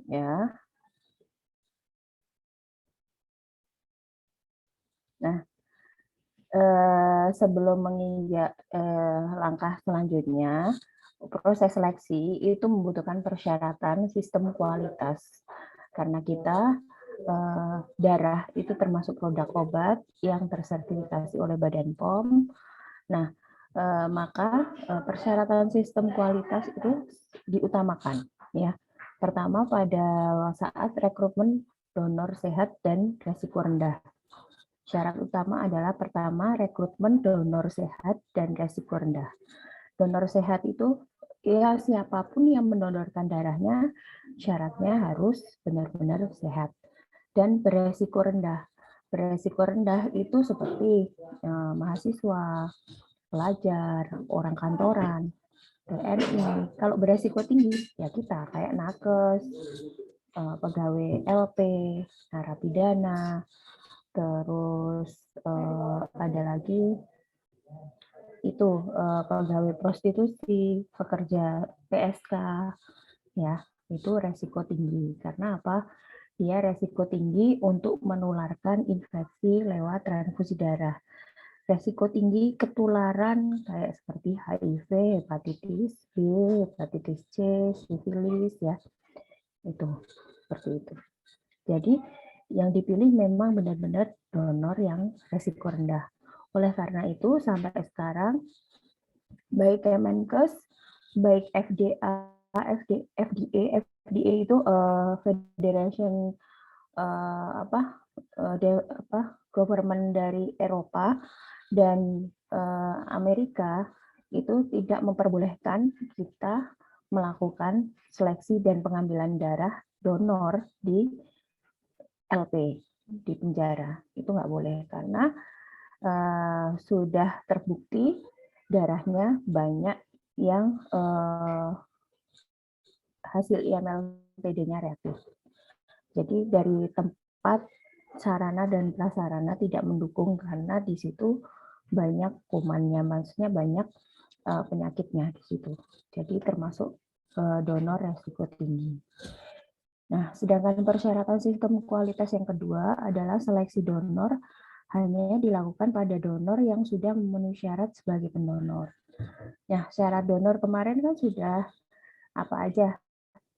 ya. Nah, sebelum menginjak langkah selanjutnya, proses seleksi itu membutuhkan persyaratan sistem kualitas. Karena kita darah itu termasuk produk obat yang tersertifikasi oleh Badan POM. Nah, maka persyaratan sistem kualitas itu diutamakan, ya. Pertama pada saat rekrutmen donor sehat dan resiko rendah. Syarat utama adalah pertama rekrutmen donor sehat dan resiko rendah. Donor sehat itu ya siapapun yang mendonorkan darahnya syaratnya harus benar-benar sehat dan beresiko rendah. Beresiko rendah itu seperti mahasiswa, pelajar, orang kantoran, TNI. Kalau beresiko tinggi ya kita kayak nakes, pegawai LP, narapidana, terus ada lagi itu pegawai prostitusi, pekerja PSK, ya itu resiko tinggi. Karena apa? Dia resiko tinggi untuk menularkan infeksi lewat transfusi darah. Resiko tinggi ketularan kayak seperti HIV, hepatitis B, hepatitis C, sifilis, ya itu seperti itu. Jadi yang dipilih memang benar-benar donor yang resiko rendah. Oleh karena itu sampai sekarang baik Kemenkes, baik FDA, FDA itu Federation government dari Eropa dan Amerika itu tidak memperbolehkan kita melakukan seleksi dan pengambilan darah donor di LP di penjara. Itu nggak boleh karena sudah terbukti darahnya banyak yang hasil IMLPD-nya reaktif. Jadi dari tempat sarana dan prasarana tidak mendukung karena di situ banyak kumannya, maksudnya banyak penyakitnya di situ. Jadi termasuk donor resiko tinggi. Nah, sedangkan persyaratan sistem kualitas yang kedua adalah seleksi donor hanya dilakukan pada donor yang sudah memenuhi syarat sebagai pendonor. Nah, syarat donor kemarin kan sudah apa aja?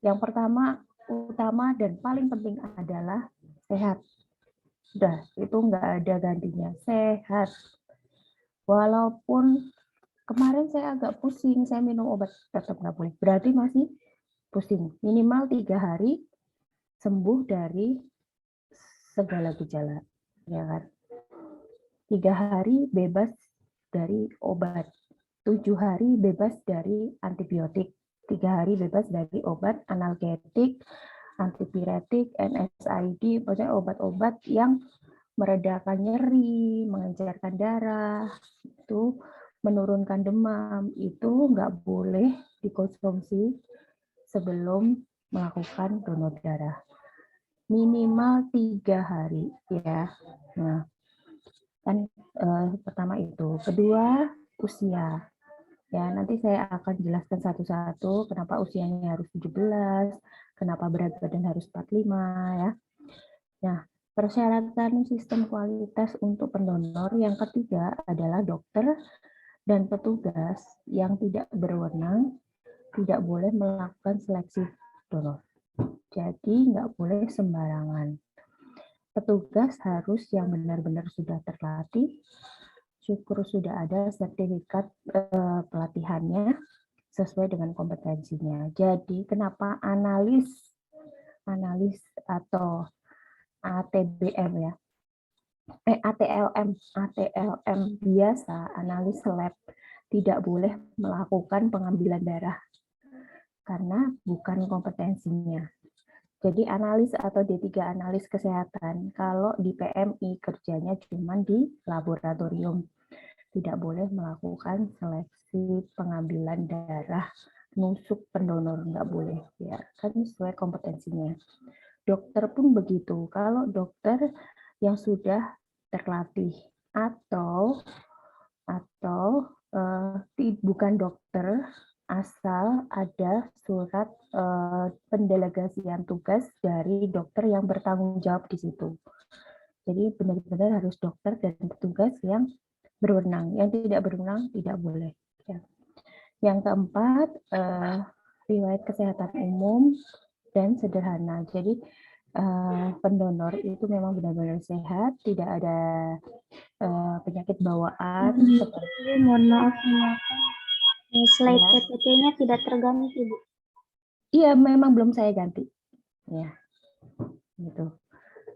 Yang pertama, utama dan paling penting adalah sehat. Sudah, itu nggak ada gantinya. Sehat. Walaupun kemarin saya agak pusing, saya minum obat tetap nggak boleh. Berarti masih pusing. Minimal 3 hari sembuh dari segala gejala. Ya kan? 3 hari bebas dari obat. 7 hari bebas dari antibiotik. 3 hari bebas dari obat analgetik, antipiretik, NSAID, maksudnya obat-obat yang meredakan nyeri, mengencerkan darah, itu menurunkan demam, itu nggak boleh dikonsumsi sebelum melakukan donor darah. Minimal 3 hari ya. Nah, kan pertama itu. Kedua, usia. Ya, nanti saya akan jelaskan satu-satu kenapa usianya harus 17, kenapa berat badan harus 45 ya. Nah, persyaratan sistem kualitas untuk pendonor yang ketiga adalah dokter dan petugas yang tidak berwenang tidak boleh melakukan seleksi donor. Jadi nggak boleh sembarangan. Petugas harus yang benar-benar sudah terlatih, syukur sudah ada sertifikat pelatihannya sesuai dengan kompetensinya. Jadi kenapa analis atau ATBM ya, ATLM biasa, analis lab tidak boleh melakukan pengambilan darah karena bukan kompetensinya. Jadi analis atau D3 analis kesehatan, kalau di PMI kerjanya cuma di laboratorium, tidak boleh melakukan seleksi pengambilan darah nusuk pendonor, nggak boleh ya, kan sesuai kompetensinya. Dokter pun begitu, kalau dokter yang sudah terlatih atau bukan dokter asal ada surat pendelegasian tugas dari dokter yang bertanggung jawab di situ. Jadi benar-benar harus dokter dan petugas yang berwenang. Yang tidak berwenang tidak boleh. Ya. Yang keempat, riwayat kesehatan umum dan sederhana. Jadi pendonor itu memang benar-benar sehat, tidak ada penyakit bawaan. Mohon maaf, slide Ya. PPT-nya tidak terganti, Bu. Iya, memang belum saya ganti. Ya, gitu.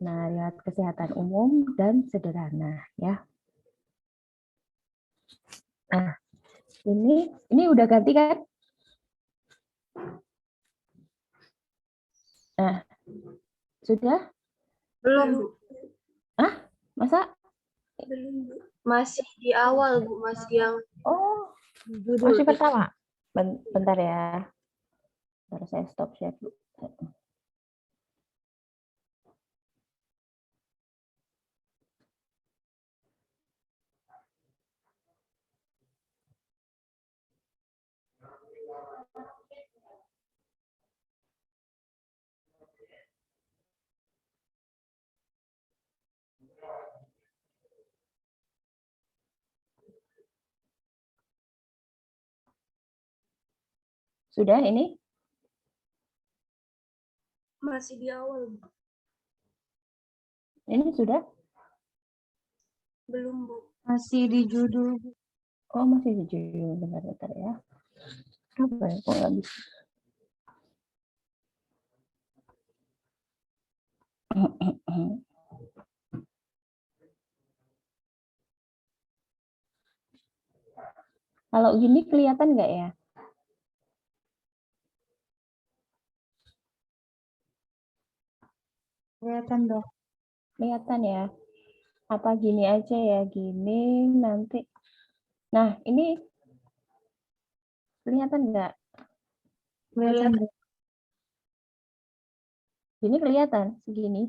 Nah, riwayat kesehatan umum dan sederhana, ya. Nah, ini udah ganti kan? Nah, sudah? Belum, Bu. Masa? Belum, Bu. Masih di awal, Bu. Masih yang Oh, judul. masih pertama. Bentar ya. Baru saya stop share dulu. Sudah ini? Masih di awal, Bu. Ini sudah? Belum, Bu. Masih di judul, Bu. Oh, masih jujur. Bentar-bentar ya. Apa ya? Kok nggak bisa? Kalau gini kelihatan nggak ya? Kelihatan, Dok. Kelihatan ya? Apa gini aja ya? Gini nanti. Nah, ini kelihatan nggak? Kelihatan, Dok. Ini kelihatan segini.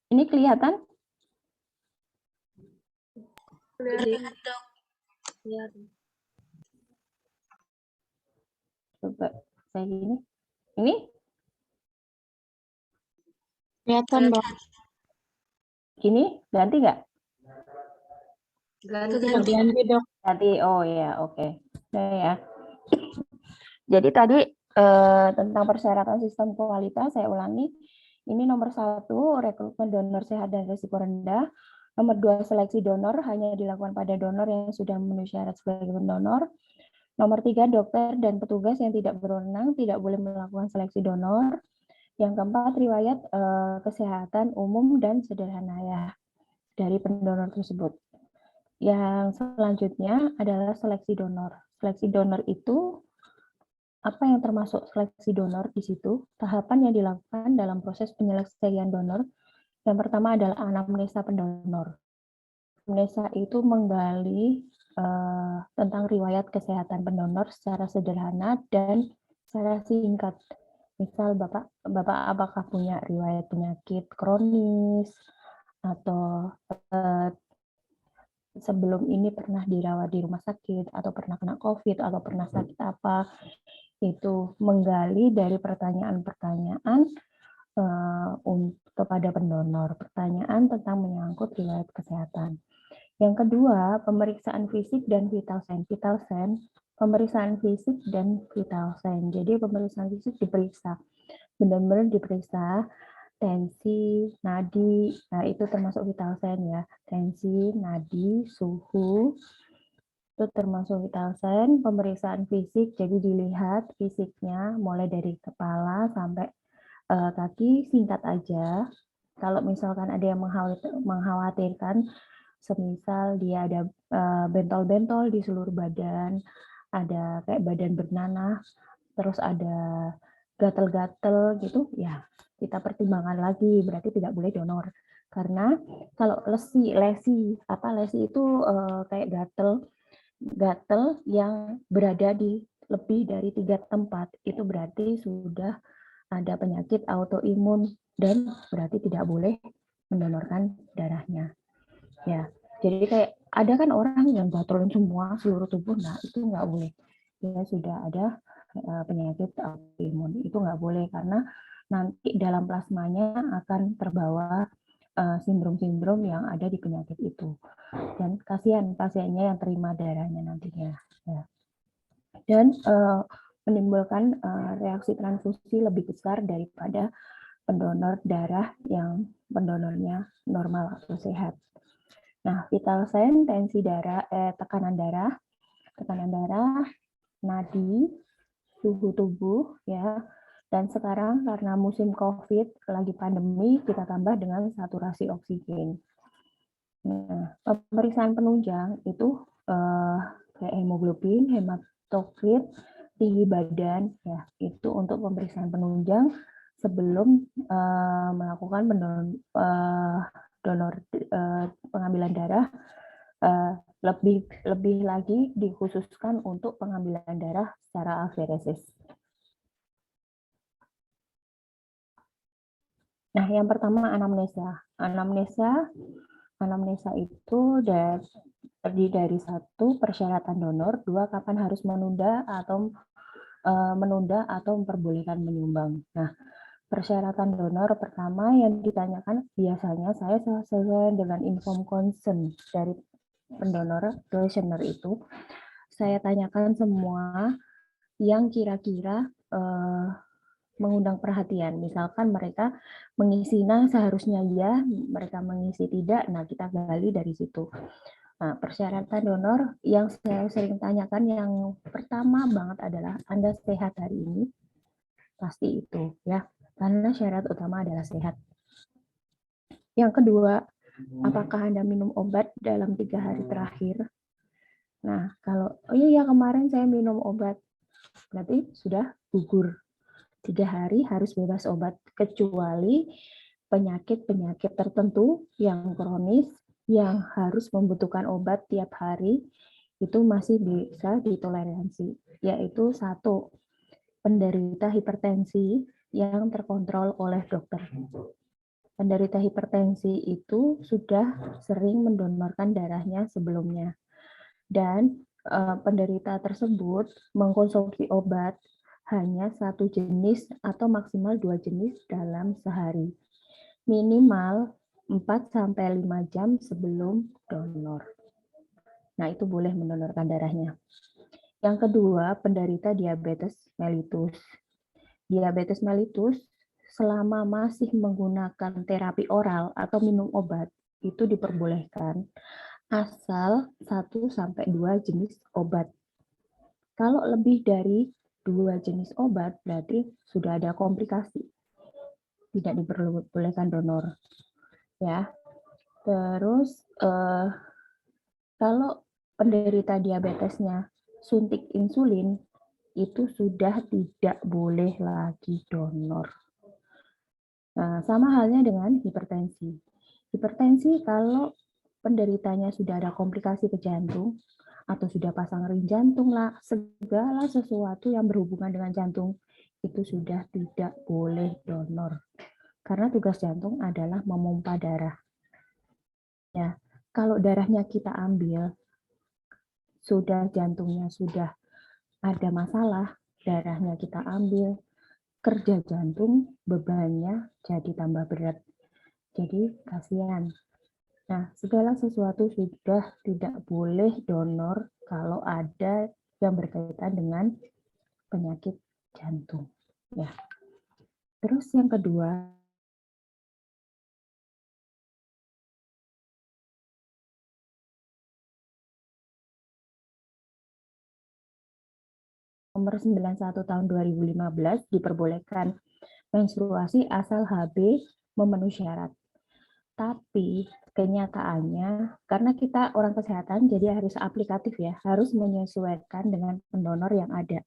Ini kelihatan? Kelihatan, Dok. Kelihatan. Coba saya gini. Ini? Kelihatan, Dok. Gini? Ganti nggak? Ganti, Dok. Ganti. Oh ya, oke. Nah, ya. Jadi tadi tentang persyaratan sistem kualitas, saya ulangi. Ini nomor 1, rekrutmen donor sehat dan risiko rendah. Nomor 2, seleksi donor hanya dilakukan pada donor yang sudah memenuhi syarat sebagai pendonor. Nomor 3, dokter dan petugas yang tidak berwenang tidak boleh melakukan seleksi donor. Yang keempat, riwayat kesehatan umum dan sederhana ya dari pendonor tersebut. Yang selanjutnya adalah seleksi donor. Seleksi donor itu apa yang termasuk seleksi donor di situ? Tahapan yang dilakukan dalam proses penyelesaian donor. Yang pertama adalah anamnesa pendonor. Anamnesa itu menggali tentang riwayat kesehatan pendonor secara sederhana dan secara singkat. Misal Bapak apakah punya riwayat penyakit kronis atau sebelum ini pernah dirawat di rumah sakit atau pernah kena COVID atau pernah sakit apa. Itu menggali dari pertanyaan-pertanyaan kepada pendonor, pertanyaan tentang menyangkut riwayat kesehatan. Yang kedua, pemeriksaan fisik dan vital sign. Vital sign, pemeriksaan fisik dan vital sign. Jadi pemeriksaan fisik diperiksa, benar-benar diperiksa tensi, nadi, nah itu termasuk vital sign ya. Tensi, nadi, suhu, itu termasuk vital sign. Pemeriksaan fisik, jadi dilihat fisiknya mulai dari kepala sampai kaki, singkat aja. Kalau misalkan ada yang mengkhawatirkan, semisal dia ada bentol-bentol di seluruh badan, ada kayak badan bernanah, terus ada gatel-gatel gitu, ya kita pertimbangkan lagi, berarti tidak boleh donor. Karena kalau lesi itu kayak gatel yang berada di lebih dari 3 tempat, itu berarti sudah ada penyakit autoimun dan berarti tidak boleh mendonorkan darahnya. Ya, jadi kayak ada kan orang yang turun semua seluruh tubuh, nah itu nggak boleh. Ya sudah ada penyakit autoimun, itu nggak boleh karena nanti dalam plasmanya akan terbawa sindrom-sindrom yang ada di penyakit itu. Dan kasihan pasiennya yang terima darahnya nantinya. Ya. Dan menimbulkan reaksi transfusi lebih besar daripada pendonor darah yang pendonornya normal atau sehat. Nah, vital sign, tensi darah, tekanan darah, nadi, suhu tubuh, ya. Dan sekarang karena musim COVID, lagi pandemi, kita tambah dengan saturasi oksigen. Nah, pemeriksaan penunjang itu kayak hemoglobin, hematokrit, tinggi badan, ya itu untuk pemeriksaan penunjang sebelum melakukan pengambilan darah. Lebih lagi dikhususkan untuk pengambilan darah secara aferesis. Nah, yang pertama anamnesa. Anamnesa itu terdiri dari 1, persyaratan donor, 2, kapan harus menunda atau memperbolehkan menyumbang. Nah, persyaratan donor pertama yang ditanyakan biasanya saya sesuai dengan inform consent dari pendonor donationer itu, saya tanyakan semua yang kira-kira mengundang perhatian. Misalkan mereka mengisi seharusnya ya, mereka mengisi tidak, nah kita gali dari situ. Nah, persyaratan donor yang saya sering tanyakan yang pertama banget adalah Anda sehat hari ini, pasti itu ya, karena syarat utama adalah sehat. Yang kedua, apakah Anda minum obat dalam 3 hari terakhir? Nah, kalau iya kemarin saya minum obat, berarti sudah gugur. 3 hari harus bebas obat, kecuali penyakit-penyakit tertentu yang kronis, yang harus membutuhkan obat tiap hari, itu masih bisa ditoleransi, yaitu 1, penderita hipertensi yang terkontrol oleh dokter. Penderita hipertensi itu sudah sering mendonorkan darahnya sebelumnya. Dan penderita tersebut mengkonsumsi obat hanya 1 jenis atau maksimal 2 jenis dalam sehari. Minimal 4-5 jam sebelum donor. Nah, itu boleh mendonorkan darahnya. Yang kedua, penderita diabetes mellitus. Diabetes mellitus selama masih menggunakan terapi oral atau minum obat itu diperbolehkan asal 1-2 jenis obat. Kalau lebih dari 2 jenis obat berarti sudah ada komplikasi. Tidak diperbolehkan donor. Ya. Terus kalau penderita diabetesnya suntik insulin itu sudah tidak boleh lagi donor. Nah, sama halnya dengan hipertensi. Hipertensi kalau penderitanya sudah ada komplikasi ke jantung atau sudah pasang ring jantung lah, segala sesuatu yang berhubungan dengan jantung itu sudah tidak boleh donor. Karena tugas jantung adalah memompa darah. Ya, kalau darahnya kita ambil, sudah jantungnya sudah ada masalah, darahnya kita ambil, kerja jantung bebannya jadi tambah berat. Jadi kasihan. Nah, segala sesuatu sudah tidak boleh donor kalau ada yang berkaitan dengan penyakit jantung. Ya. Terus yang kedua, nomor 91 tahun 2015 diperbolehkan menstruasi asal HB memenuhi syarat. Tapi kenyataannya, karena kita orang kesehatan, jadi harus aplikatif ya, harus menyesuaikan dengan pendonor yang ada,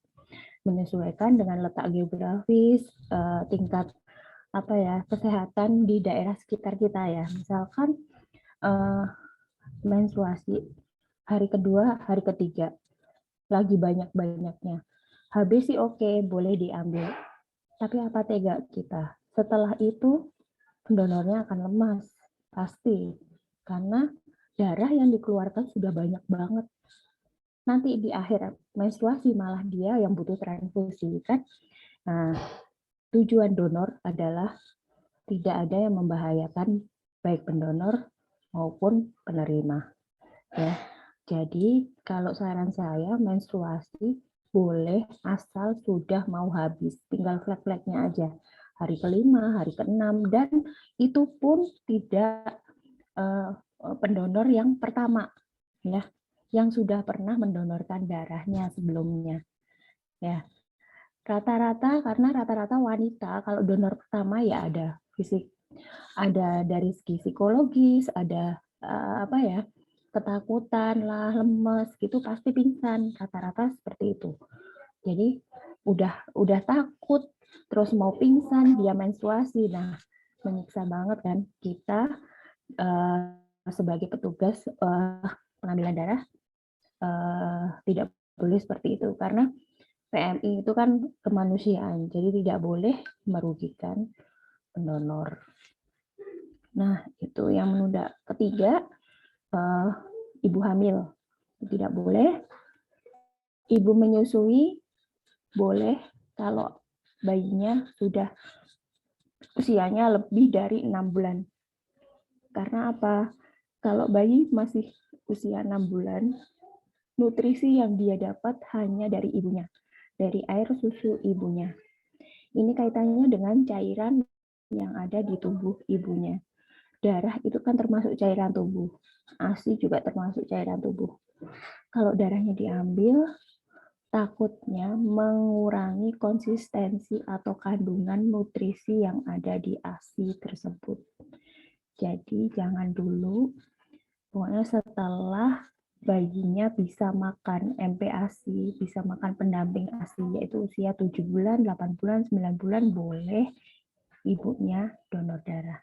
menyesuaikan dengan letak geografis, tingkat kesehatan di daerah sekitar kita ya. Misalkan menstruasi hari kedua, hari ketiga, lagi banyak-banyaknya. HB sih oke, boleh diambil. Tapi apa tega kita? Setelah itu pendonornya akan lemas, pasti. Karena darah yang dikeluarkan sudah banyak banget. Nanti di akhir menstruasi malah dia yang butuh transfusi kan. Nah, tujuan donor adalah tidak ada yang membahayakan baik pendonor maupun penerima. Ya. Jadi kalau saran saya menstruasi boleh asal sudah mau habis, tinggal flek-fleknya aja. Hari kelima, hari keenam, dan itu pun tidak pendonor yang pertama, ya, yang sudah pernah mendonorkan darahnya sebelumnya. Ya, rata-rata wanita kalau donor pertama ya ada fisik, ada dari segi psikologis, ada apa ya, ketakutan lah, lemes gitu, pasti pingsan, rata-rata seperti itu. Jadi udah takut terus mau pingsan, dia menstruasi. Nah, menyiksa banget kan kita sebagai petugas pengambilan darah tidak boleh seperti itu, karena PMI itu kan kemanusiaan, jadi tidak boleh merugikan pendonor. Nah, itu yang menunda. Ketiga, ibu hamil tidak boleh. Ibu menyusui boleh kalau bayinya sudah usianya lebih dari 6 bulan. Karena apa? Kalau bayi masih usia 6 bulan, nutrisi yang dia dapat hanya dari ibunya, dari air susu ibunya. Ini kaitannya dengan cairan yang ada di tubuh ibunya. Darah itu kan termasuk cairan tubuh. ASI juga termasuk cairan tubuh. Kalau darahnya diambil, takutnya mengurangi konsistensi atau kandungan nutrisi yang ada di ASI tersebut. Jadi jangan dulu, pokoknya setelah bayinya bisa makan MPASI, bisa makan pendamping ASI, yaitu usia 7 bulan, 8 bulan, 9 bulan, boleh ibunya donor darah.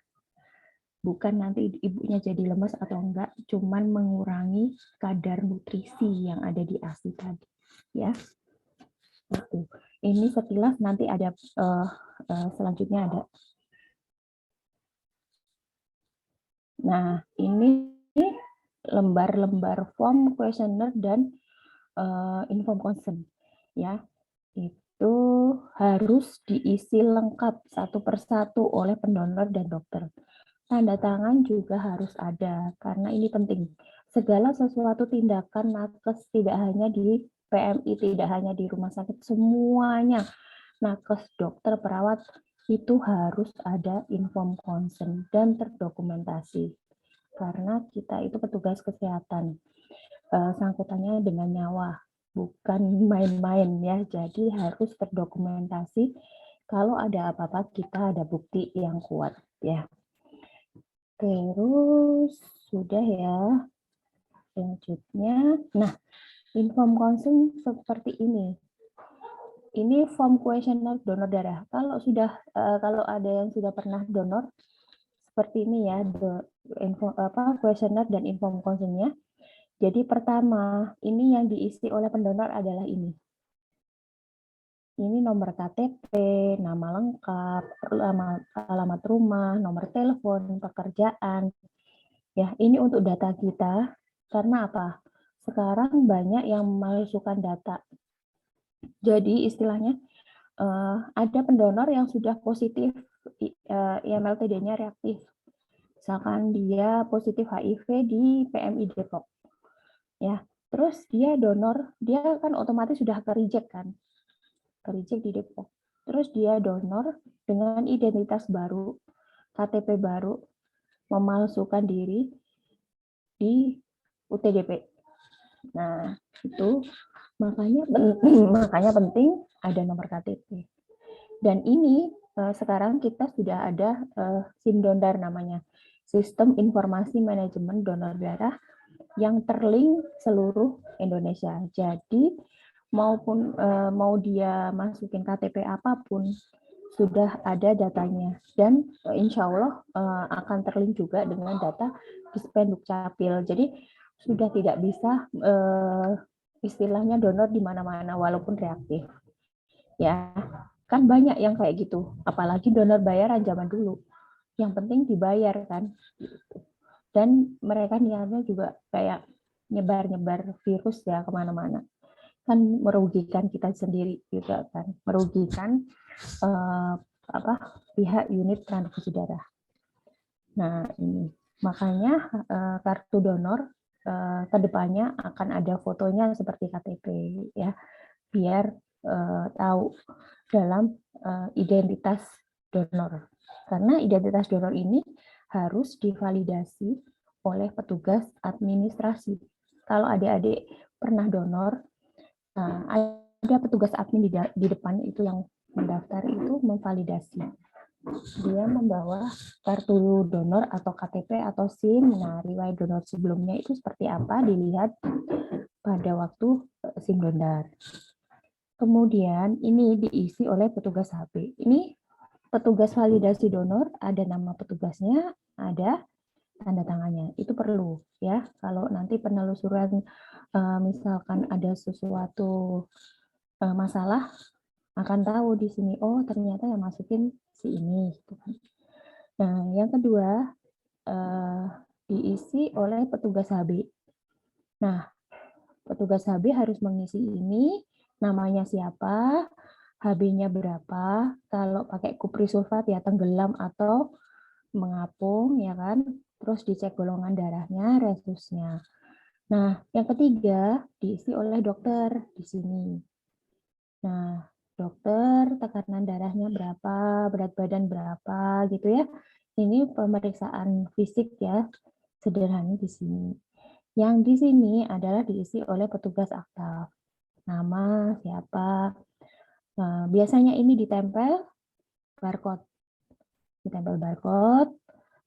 Bukan nanti ibunya jadi lemes atau enggak, cuman mengurangi kadar nutrisi yang ada di ASI tadi. Ya, itu. Ini sekilas, nanti ada selanjutnya ada. Nah, ini lembar-lembar form questionnaire dan inform consent, ya. Itu harus diisi lengkap satu persatu oleh pendonor dan dokter. Tanda tangan juga harus ada, karena ini penting. Segala sesuatu tindakan nakes, tidak hanya di PMI, tidak hanya di rumah sakit, semuanya nakes, dokter, perawat, itu harus ada inform consent dan terdokumentasi. Karena kita itu petugas kesehatan, sangkutannya dengan nyawa, bukan main-main ya. Jadi harus terdokumentasi. Kalau ada apa-apa, kita ada bukti yang kuat ya. Terus sudah ya. Selanjutnya, nah, inform consent seperti ini. Ini form questionnaire donor darah. Kalau ada yang sudah pernah donor, seperti ini ya, questionnaire dan inform consent-nya. Jadi pertama, ini yang diisi oleh pendonor adalah ini. Ini nomor KTP, nama lengkap, alamat rumah, nomor telepon, pekerjaan. Ya, ini untuk data kita. Karena apa? Sekarang banyak yang memasukkan data. Jadi istilahnya ada pendonor yang sudah positif, IMLTD-nya reaktif. Misalkan dia positif HIV di PMI Depok. Ya, terus dia donor, dia kan otomatis sudah ke-reject kan. Ke-reject di Depok. Terus dia donor dengan identitas baru, KTP baru, memalsukan diri di UTDP. Nah, itu makanya penting ada nomor KTP. Dan ini sekarang kita sudah ada SIMDONDAR namanya, Sistem Informasi Manajemen Donor Darah, yang terlink seluruh Indonesia. Jadi maupun mau dia masukin KTP apapun, sudah ada datanya. Dan insya Allah akan terlink juga dengan data Dispenduk Capil. Jadi sudah tidak bisa istilahnya donor di mana-mana walaupun reaktif. Ya, kan banyak yang kayak gitu. Apalagi donor bayaran zaman dulu. Yang penting dibayar kan. dan mereka niatnya juga kayak nyebar-nyebar virus ya kemana-mana, kan merugikan kita sendiri juga kan, merugikan pihak unit transfusi darah. Nah ini makanya kartu donor kedepannya akan ada fotonya seperti KTP ya, biar tahu dalam identitas donor. Karena identitas donor ini harus divalidasi oleh petugas administrasi. Kalau adik-adik pernah donor, ada petugas admin di depan itu yang mendaftar itu memvalidasi. Dia membawa kartu donor atau KTP atau SIM. Nah, riwayat donor sebelumnya itu seperti apa dilihat pada waktu SIM donor. Kemudian ini diisi oleh petugas HB. Ini petugas validasi donor, ada nama petugasnya, ada tanda tangannya. Itu perlu ya. Kalau nanti penelusuran misalkan ada sesuatu masalah, akan tahu di sini, oh ternyata yang masukin si ini. Nah, yang kedua diisi oleh petugas HB. Nah, petugas HB harus mengisi ini, namanya siapa, HB-nya berapa, kalau pakai kuprisulfat ya tenggelam atau mengapung ya kan, terus dicek golongan darahnya, resusnya. Nah, yang ketiga diisi oleh dokter di sini. Nah, dokter tekanan darahnya berapa, berat badan berapa gitu ya. Ini pemeriksaan fisik ya, sederhana di sini. Yang di sini adalah diisi oleh petugas akta. Nama, siapa. Nah, biasanya ini ditempel barcode. Ditempel barcode,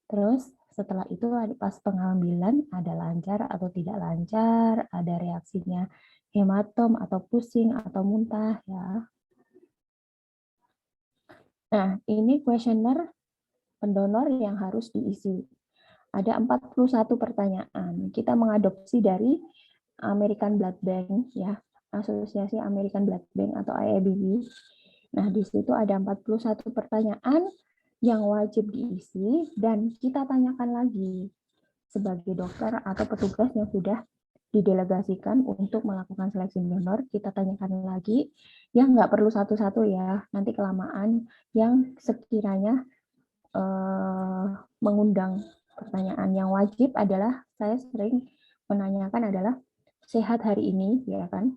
terus setelah itu pas pengambilan ada lancar atau tidak lancar, ada reaksinya hematom atau pusing atau muntah ya. Nah, ini kuesioner pendonor yang harus diisi. Ada 41 pertanyaan. Kita mengadopsi dari American Blood Bank ya, Asosiasi American Blood Bank atau IABB. Nah, di situ ada 41 pertanyaan yang wajib diisi dan kita tanyakan lagi sebagai dokter atau petugas yang sudah didelegasikan untuk melakukan seleksi donor, kita tanyakan lagi, yang nggak perlu satu-satu ya, nanti kelamaan, yang sekiranya mengundang pertanyaan. Yang wajib adalah, saya sering menanyakan adalah, sehat hari ini, ya kan,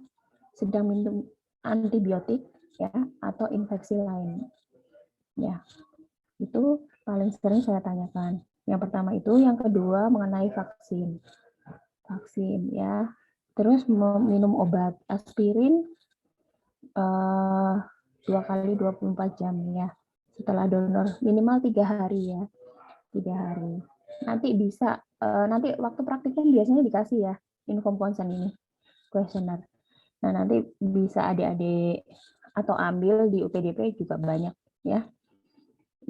sedang minum antibiotik, ya, atau infeksi lain. Ya, itu paling sering saya tanyakan. Yang pertama itu, yang kedua mengenai vaksin. Vaksin ya. Terus minum obat aspirin 2 kali 24 jam ya. Setelah donor minimal 3 hari ya. 3 hari. Nanti bisa nanti waktu praktiknya biasanya dikasih ya inform consent ini kuesioner. Nah, nanti bisa adik-adik atau ambil di UPDP juga banyak ya.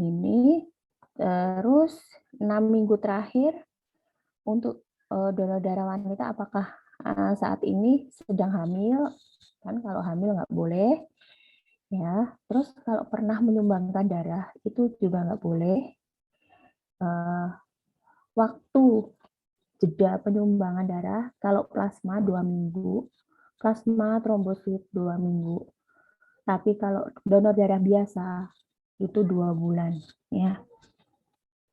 Ini terus 6 minggu terakhir untuk donor darah wanita apakah saat ini sedang hamil, kan kalau hamil nggak boleh ya. Terus kalau pernah menyumbangkan darah itu juga nggak boleh. Waktu jeda penyumbangan darah, kalau plasma 2 minggu, plasma trombosit 2 minggu. Tapi kalau donor darah biasa itu 2 bulan ya.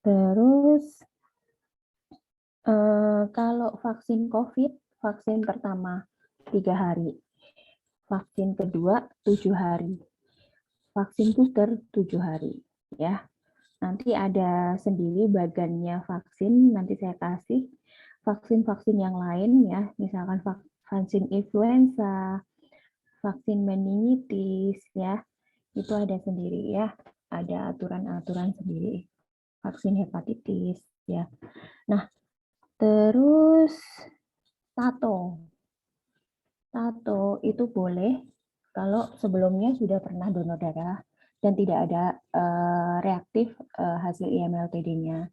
Terus kalau vaksin COVID, vaksin pertama 3 hari, vaksin kedua 7 hari, vaksin booster 7 hari ya. Nanti ada sendiri bagannya vaksin, nanti saya kasih vaksin-vaksin yang lain ya, misalkan vaksin influenza, vaksin meningitis ya, itu ada sendiri ya, ada aturan-aturan sendiri. Vaksin hepatitis ya. Nah, terus tato. Tato itu boleh kalau sebelumnya sudah pernah donor darah dan tidak ada reaktif hasil IMLTD-nya.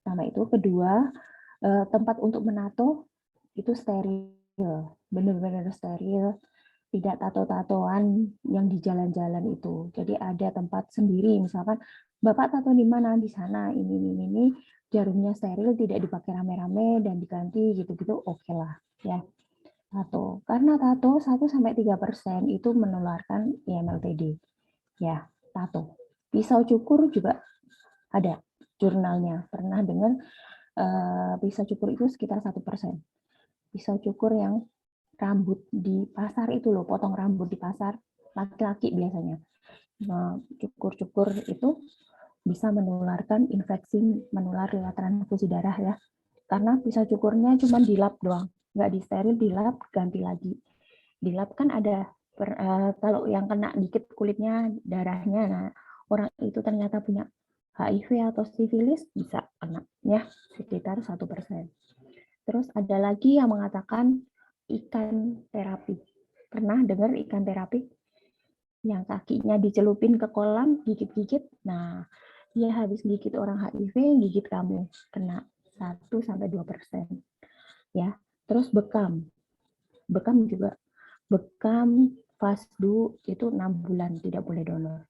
Sama itu. Kedua, tempat untuk menato itu steril, benar-benar steril, tidak tato-tatoan yang di jalan-jalan itu. Jadi ada tempat sendiri, misalkan Bapak tato di mana, di sana, ini, jarumnya steril, tidak dipakai rame-rame dan diganti gitu-gitu, oke lah ya. Tato, karena tato 1-3% itu menularkan IMLTD ya. Tato, pisau cukur juga ada jurnalnya, pernah dengar pisau cukur itu sekitar 1%. Pisau cukur yang rambut di pasar itu loh, potong rambut di pasar, laki-laki biasanya. Nah, cukur-cukur itu bisa menularkan infeksi menular lewat transfusi darah ya. Karena pisau cukurnya cuma dilap doang, nggak disteril, dilap, ganti lagi. Dilap kan ada, kalau yang kena dikit kulitnya, darahnya, nah orang itu ternyata punya HIV atau sifilis, bisa kena ya, sekitar 1%. Terus ada lagi yang mengatakan ikan terapi. Pernah dengar ikan terapi? Yang kakinya dicelupin ke kolam, gigit-gigit. Nah, dia habis gigit orang HIV, gigit kamu, kena 1-2%. Ya. Terus bekam. Bekam juga. Bekam fasdu itu 6 bulan tidak boleh donor.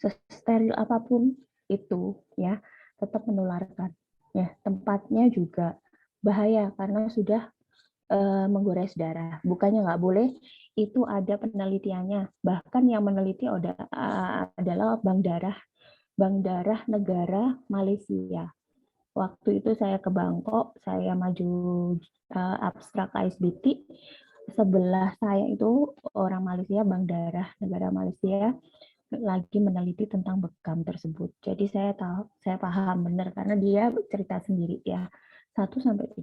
Sesteril apapun itu ya, tetap menularkan. Ya, tempatnya juga bahaya karena sudah menggores darah. Bukannya nggak boleh, itu ada penelitiannya. Bahkan yang meneliti adalah Bank Darah Negara Malaysia. Waktu itu saya ke Bangkok, saya maju abstrak ASBT. Sebelah saya itu orang Malaysia, Bank Darah Negara Malaysia lagi meneliti tentang bekam tersebut. Jadi saya paham benar karena dia cerita sendiri ya, 1-3%.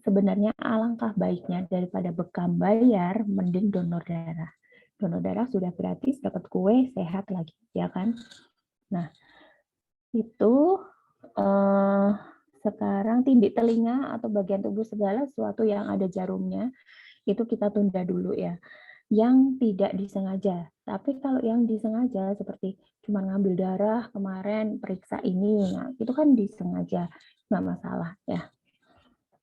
Sebenarnya alangkah baiknya daripada bekam bayar, mending donor darah. Donor darah sudah gratis, dapat kue, sehat lagi, ya kan? Nah, itu sekarang tindik telinga atau bagian tubuh segala sesuatu yang ada jarumnya, itu kita tunda dulu ya. Yang tidak disengaja. Tapi kalau yang disengaja seperti cuma ngambil darah kemarin, periksa ini, nah itu kan disengaja, nggak masalah ya.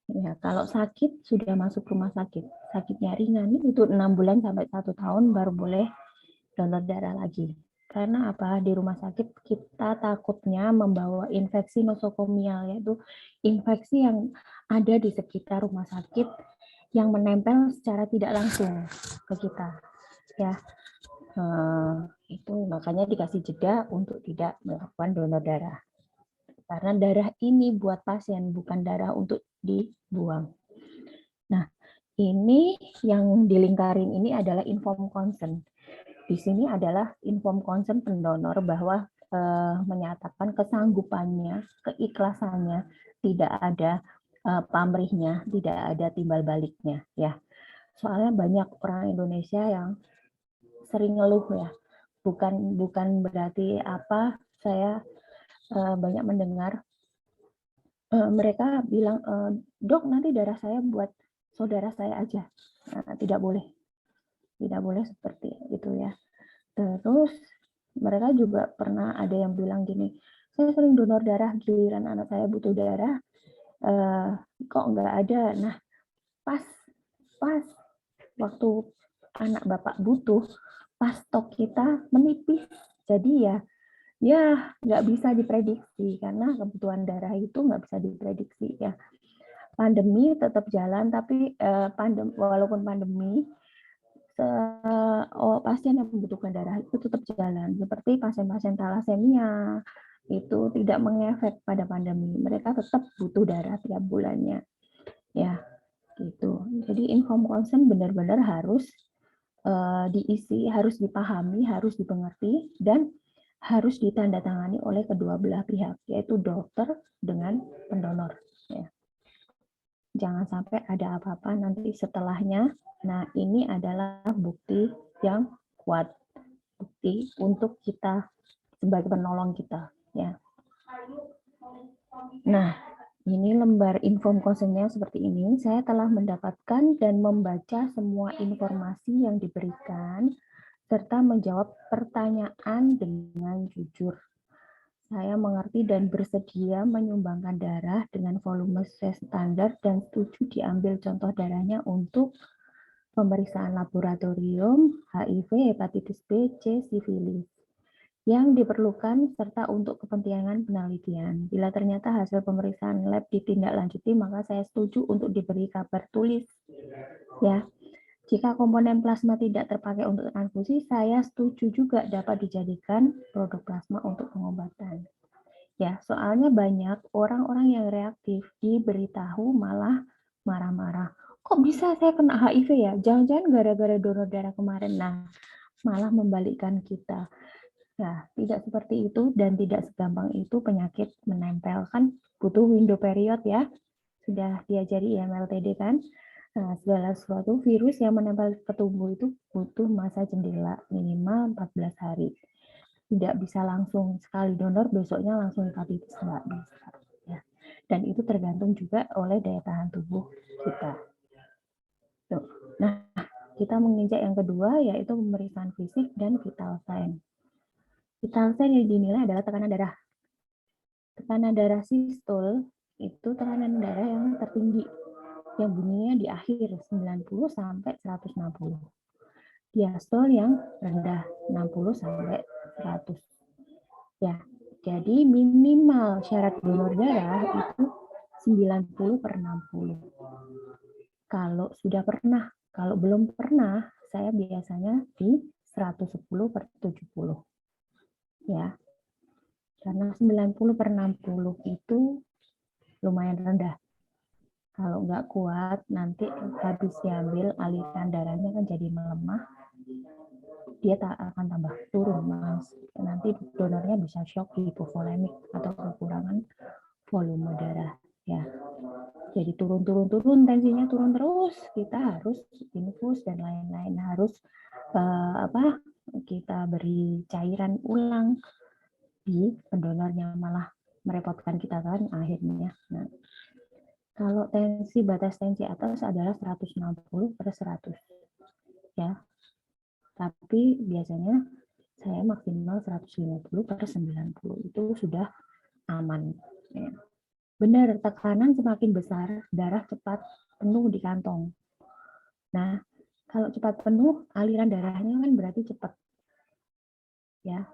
Ya, kalau sakit sudah masuk rumah sakit, sakitnya ringan itu 6 bulan sampai 1 tahun baru boleh donor darah lagi. Karena apa? Di rumah sakit kita takutnya membawa infeksi nosokomial, yaitu infeksi yang ada di sekitar rumah sakit yang menempel secara tidak langsung ke kita. Ya, itu makanya dikasih jeda untuk tidak melakukan donor darah. Karena darah ini buat pasien, bukan darah untuk dibuang. Nah, ini yang dilingkarin ini adalah informed consent. Di sini adalah informed consent pendonor bahwa menyatakan kesanggupannya, keikhlasannya, tidak ada pamrihnya, tidak ada timbal baliknya ya. Soalnya banyak orang Indonesia yang sering ngeluh ya. Bukan berarti apa, saya banyak mendengar mereka bilang, dok nanti darah saya buat saudara saya aja. Nah, tidak boleh seperti itu ya. Terus mereka juga pernah ada yang bilang gini, saya sering donor darah, giliran anak saya butuh darah, kok nggak ada. Nah, pas waktu anak bapak butuh, pas stok kita menipis. Jadi ya nggak bisa diprediksi karena kebutuhan darah itu nggak bisa diprediksi ya. Pandemi tetap jalan, tapi walaupun pandemi, pasien yang membutuhkan darah itu tetap jalan. Seperti pasien-pasien talasemia itu tidak mengefek pada pandemi. Mereka tetap butuh darah tiap bulannya. Ya, gitu. Jadi informed consent benar-benar harus diisi, harus dipahami, harus dipengerti, dan harus ditandatangani oleh kedua belah pihak, yaitu dokter dengan pendonor. Ya. Jangan sampai ada apa-apa nanti setelahnya. Nah, ini adalah bukti yang kuat, bukti untuk kita sebagai penolong kita. Ya. Nah, ini lembar inform consent-nya seperti ini. Saya telah mendapatkan dan membaca semua informasi yang diberikan serta menjawab pertanyaan dengan jujur. Saya mengerti dan bersedia menyumbangkan darah dengan volume standar dan setuju diambil contoh darahnya untuk pemeriksaan laboratorium HIV, hepatitis B, C, sifilis. yang diperlukan serta untuk kepentingan penelitian. Bila ternyata hasil pemeriksaan lab ditindaklanjuti, maka saya setuju untuk diberi kabar tulis. Ya, jika komponen plasma tidak terpakai untuk transfusi, saya setuju juga dapat dijadikan produk plasma untuk pengobatan. Ya, soalnya banyak orang-orang yang reaktif diberitahu malah marah-marah. Kok bisa saya kena HIV ya? Jangan-jangan gara-gara donor darah kemarin. Nah, malah membalikkan kita. Nah, tidak seperti itu dan tidak segampang itu penyakit menempel. Kan butuh window period ya. Sudah diajari IMLTD kan. Nah, segala sesuatu virus yang menempel ke tubuh itu butuh masa jendela minimal 14 hari. Tidak bisa langsung sekali donor, besoknya langsung hepatitis, enggak bisa. Ya. Dan itu tergantung juga oleh daya tahan tubuh kita. Tuh. Nah, kita menginjak yang kedua, yaitu pemeriksaan fisik dan vital sign. Vital sign yang dinilai adalah tekanan darah. Tekanan darah sistol itu tekanan darah yang tertinggi, yang bunyinya di akhir 90 sampai 160. Diastol yang rendah 60 sampai 100. Ya, jadi minimal syarat donor darah itu 90 per 60. Kalau sudah pernah, kalau belum pernah, saya biasanya di 110 per 70. Ya, karena 90 per 60 itu lumayan rendah. Kalau nggak kuat, nanti habis diambil aliran darahnya kan jadi melemah, dia tak akan tambah turun, Mas. Nanti donornya bisa shock hipovolemik atau kekurangan volume darah. Ya, jadi turun tensinya turun terus. Kita harus infus dan lain-lain, harus kita beri cairan ulang di pendonornya, malah merepotkan kita kan akhirnya. Nah, kalau batas tensi atas adalah 160 per 100. Ya. Tapi biasanya saya maksimal 150 per 90. Itu sudah aman. Ya. Benar, tekanan semakin besar, darah cepat penuh di kantong. Nah, kalau cepat penuh, aliran darahnya kan berarti cepat. Ya,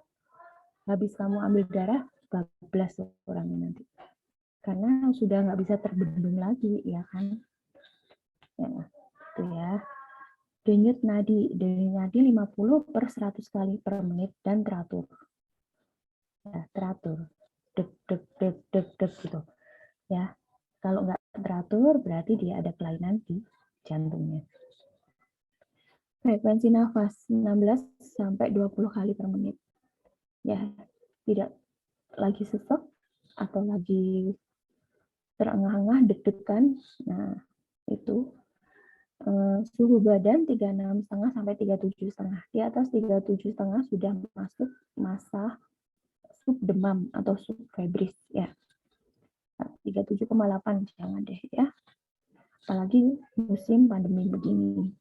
habis kamu ambil darah, bablas orangnya nanti. Karena sudah nggak bisa terbendung lagi, ya kan? Ya, itu ya. Denyut nadi 50 per 100 kali per menit dan teratur. Ya, teratur. Deg, deg, deg, deg, deg gitu. Ya, kalau nggak teratur berarti dia ada kelainan di jantungnya. Frekuensi nafas 16 sampai 20 kali per menit. Ya, tidak lagi sesek atau lagi terengah-engah, deg-degan. Nah, itu suhu badan 36,5 sampai 37,5. Di atas 37,5 sudah masuk masa subdemam atau subfebris ya. 37,8 jangan deh ya. Apalagi musim pandemi begini.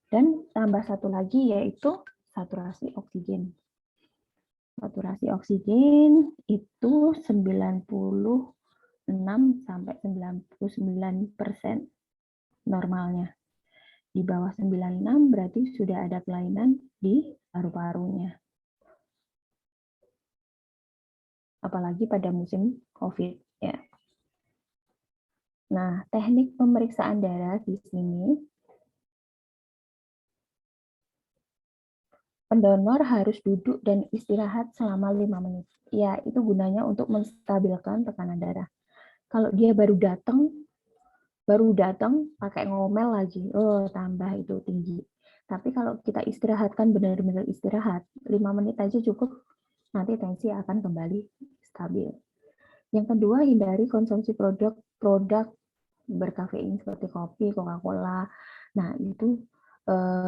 Dan tambah satu lagi yaitu saturasi oksigen. Saturasi oksigen itu 96 sampai 99% normalnya. Di bawah 96 berarti sudah ada kelainan di paru-parunya. Apalagi pada musim COVID ya. Nah, teknik pemeriksaan darah di sini pendonor harus duduk dan istirahat selama 5 menit. Ya, itu gunanya untuk menstabilkan tekanan darah. Kalau dia baru datang pakai ngomel lagi, oh tambah itu tinggi. Tapi kalau kita istirahatkan, benar-benar istirahat, 5 menit aja cukup, nanti tensi akan kembali stabil. Yang kedua, hindari konsumsi produk berkafein seperti kopi, Coca-Cola. Nah, itu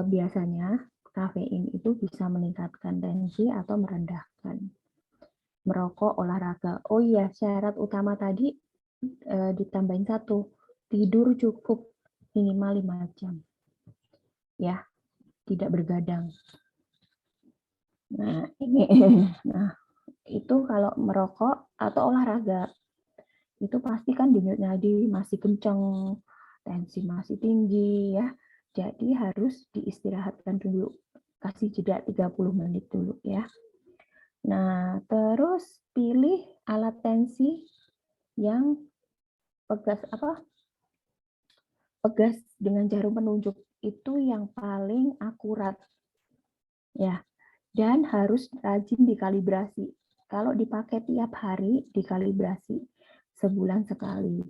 biasanya kafein itu bisa meningkatkan tensi atau merendahkan. Merokok, olahraga. Oh iya, syarat utama tadi ditambahin satu, tidur cukup minimal 5 jam. Ya, tidak bergadang. Nah, ini nah, itu kalau merokok atau olahraga itu pasti kan denyut nadi masih kencang, tensi masih tinggi ya. Jadi harus diistirahatkan dulu. Kasih jeda 30 menit dulu ya. Nah, terus pilih alat tensi yang pegas dengan jarum penunjuk itu yang paling akurat ya, dan harus rajin dikalibrasi. Kalau dipakai tiap hari dikalibrasi sebulan sekali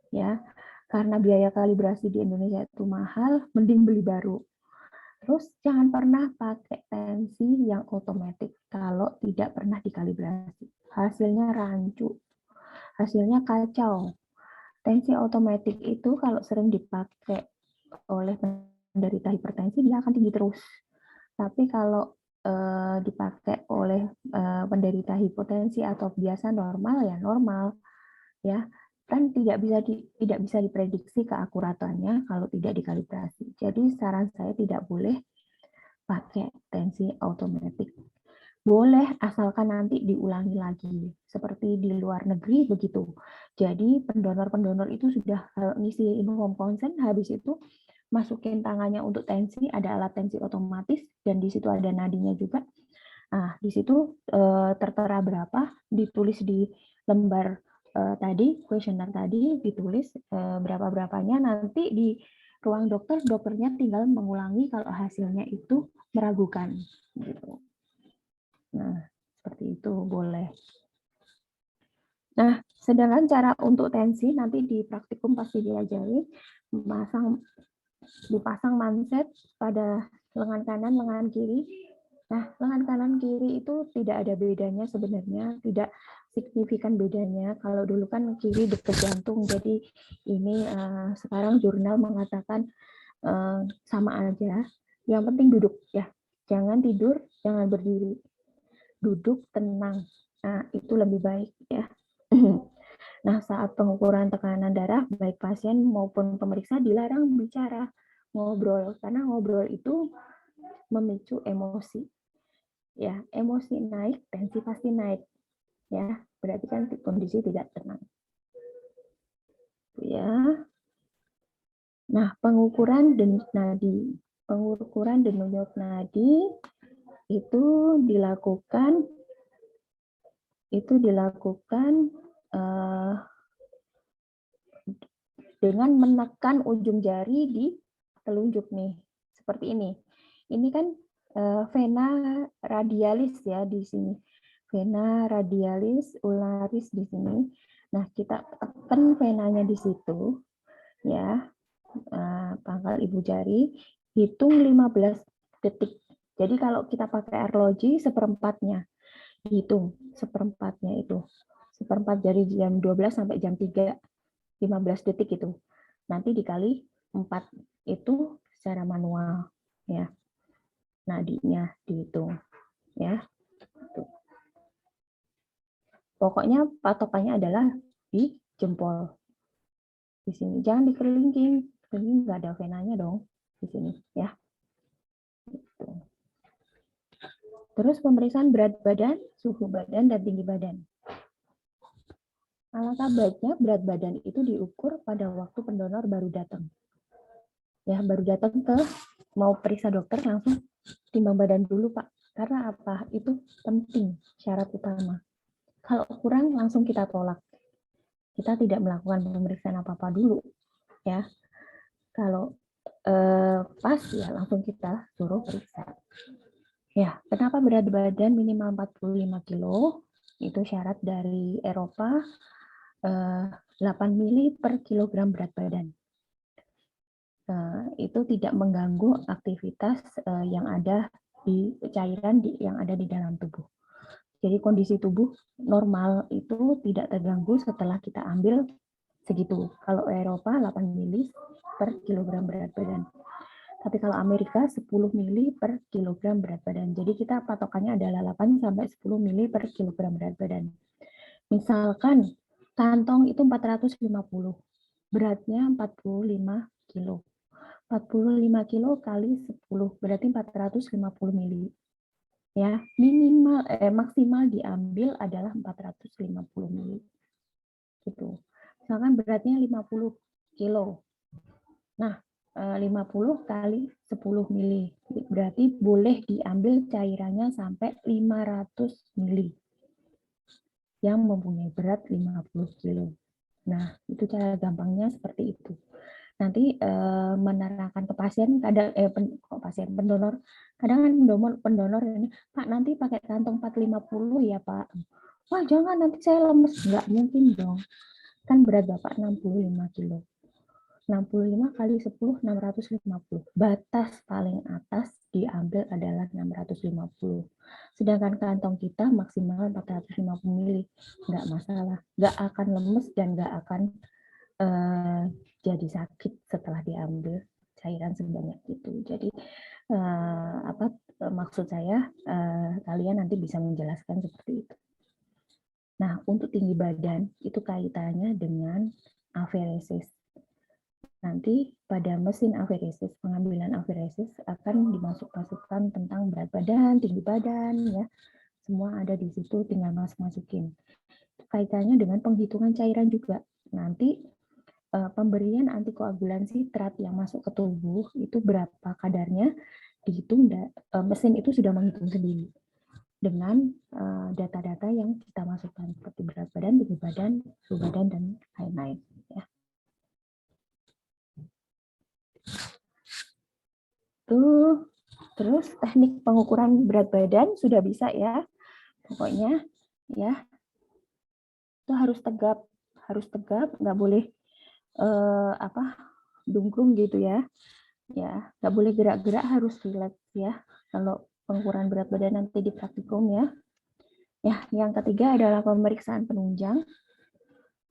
ya. Karena biaya kalibrasi di Indonesia itu mahal, mending beli baru. Terus jangan pernah pakai tensi yang otomatis kalau tidak pernah dikalibrasi. Hasilnya rancu, hasilnya kacau. Tensi otomatis itu kalau sering dipakai oleh penderita hipertensi dia akan tinggi terus. Tapi kalau dipakai oleh penderita hipotensi atau biasa normal ya normal ya, kan tidak bisa diprediksi keakuratannya kalau tidak dikalibrasi. Jadi saran saya tidak boleh pakai tensi otomatis. Boleh asalkan nanti diulangi lagi. Seperti di luar negeri begitu. Jadi pendonor-pendonor itu sudah ngisi home consent, habis itu masukin tangannya untuk tensi, ada alat tensi otomatis dan di situ ada nadinya juga. Nah, di situ tertera berapa, ditulis di lembar tadi, kuesioner tadi, ditulis berapa-berapanya, nanti di ruang dokter, dokternya tinggal mengulangi kalau hasilnya itu meragukan. Gitu. Nah, seperti itu boleh. Nah, sedangkan cara untuk tensi nanti di praktikum pasti diajari dipasang manset pada lengan kanan, lengan kiri. Nah, lengan kanan kiri itu tidak ada bedanya sebenarnya, tidak signifikan bedanya. Kalau dulu kan kiri dekat jantung, jadi ini sekarang jurnal mengatakan sama aja. Yang penting duduk ya, jangan tidur, jangan berdiri, duduk tenang. Nah, itu lebih baik ya. Nah, saat pengukuran tekanan darah, baik pasien maupun pemeriksa dilarang bicara, ngobrol, karena ngobrol itu memicu emosi. Ya, emosi naik, tensi pasti naik. Ya, berarti kan kondisi tidak tenang. Ya. Nah, pengukuran denyut nadi. Pengukuran denyut nadi itu dilakukan dengan menekan ujung jari di telunjuk nih, seperti ini. Ini kan vena radialis ya di sini, vena radialis ularis di sini. Nah, kita tekan venanya di situ, ya, pangkal ibu jari, hitung 15 detik. Jadi kalau kita pakai arloji seperempatnya, hitung seperempatnya itu, seperempat dari jam 12 sampai jam 3. 15 detik itu. Nanti dikali 4 itu secara manual ya. Nadinya dihitung ya. Pokoknya patokannya adalah di jempol. Di sini jangan dikelilingin. Kelilingin nggak ada venanya dong di sini ya. Terus pemeriksaan berat badan, suhu badan dan tinggi badan. Alangkah baiknya berat badan itu diukur pada waktu pendonor baru datang. Ya, baru datang ke mau periksa dokter langsung timbang badan dulu, Pak. Karena apa? Itu penting, syarat utama. Kalau kurang langsung kita tolak. Kita tidak melakukan pemeriksaan apa-apa dulu, ya. Kalau pas ya langsung kita suruh periksa. Ya, kenapa berat badan minimal 45 kilo? Itu syarat dari Eropa, 8 mili per kilogram berat badan. Itu tidak mengganggu aktivitas yang ada di cairan yang ada di dalam tubuh. Jadi kondisi tubuh normal itu tidak terganggu setelah kita ambil segitu. Kalau Eropa 8 mili per kilogram berat badan. Tapi kalau Amerika 10 mili per kilogram berat badan. Jadi kita patokannya adalah 8 sampai 10 mili per kilogram berat badan. Misalkan kantong itu 450, beratnya 45 kilo. 45 kilo kali 10 berarti 450 mili. Ya, maksimal diambil adalah 450 mili. Gitu. Misalkan beratnya 50 kilo. Nah, 50 kali 10 mili. Berarti boleh diambil cairannya sampai 500 mili yang mempunyai berat 50 kilo. Nah, itu cara gampangnya seperti itu. Nanti menerangkan ke pasien, kadang pasien pendonor, kadang kan pendonor ini, Pak nanti pakai kantong 450 ya Pak. Wah jangan, nanti saya lemes. Nggak mungkin dong. Kan berat Bapak 65 kilo. 65 kali 10, 650. Batas paling atas diambil adalah 650. Sedangkan kantong kita maksimal 450 mili. Nggak masalah. Nggak akan lemes dan nggak akan jadi sakit setelah diambil cairan sebanyak itu. Jadi maksud saya kalian nanti bisa menjelaskan seperti itu. Nah, untuk tinggi badan itu kaitannya dengan aferesis. Nanti pada mesin aferesis, pengambilan aferesis akan dimasukkan tentang berat badan, tinggi badan, ya semua ada di situ, tinggal masukin. Kaitannya dengan penghitungan cairan juga. Nanti pemberian antikoagulan sitrat yang masuk ke tubuh itu berapa kadarnya dihitung, mesin itu sudah menghitung sendiri dengan data-data yang kita masukkan seperti berat badan, tinggi badan, suhu badan, dan lain-lain. Ya. Tuh, terus teknik pengukuran berat badan sudah bisa ya, pokoknya ya itu harus tegap, nggak boleh dungkung gitu ya, nggak boleh gerak-gerak, harus rileks ya. Kalau pengukuran berat badan nanti di praktikum ya. Ya, yang ketiga adalah pemeriksaan penunjang,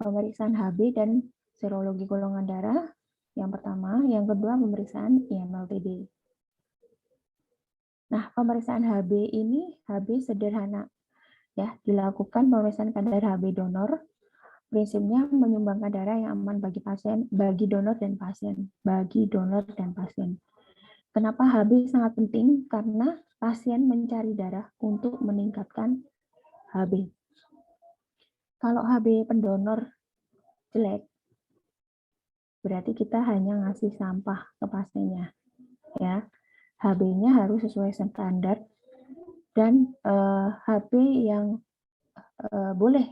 pemeriksaan HB dan serologi golongan darah. Yang pertama, yang kedua pemeriksaan IMLTD. Nah, pemeriksaan HB ini HB sederhana. Ya, dilakukan pemeriksaan kadar HB donor. Prinsipnya menyumbangkan darah yang aman bagi pasien, bagi donor dan pasien, Kenapa HB sangat penting? Karena pasien mencari darah untuk meningkatkan HB. Kalau HB pendonor jelek, berarti kita hanya ngasih sampah ke pasiennya. Ya, HB-nya harus sesuai standar dan HB yang boleh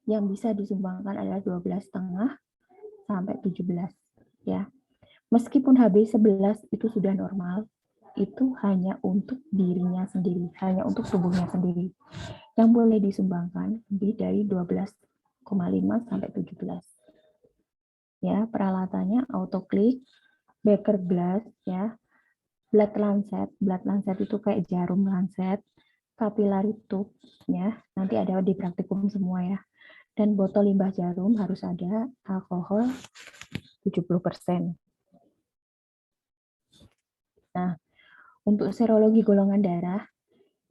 yang bisa disumbangkan adalah 12,5 sampai 17 ya. Meskipun HB 11 itu sudah normal, itu hanya untuk dirinya sendiri, hanya untuk tubuhnya sendiri. Yang boleh disumbangkan lebih dari 12,5 sampai 17. Ya, peralatannya autoclick, Becker glass ya, blood lancet itu kayak jarum lancet, capillary tube ya, nanti ada di praktikum semua ya. Dan botol limbah jarum harus ada alkohol 70%. Nah, untuk serologi golongan darah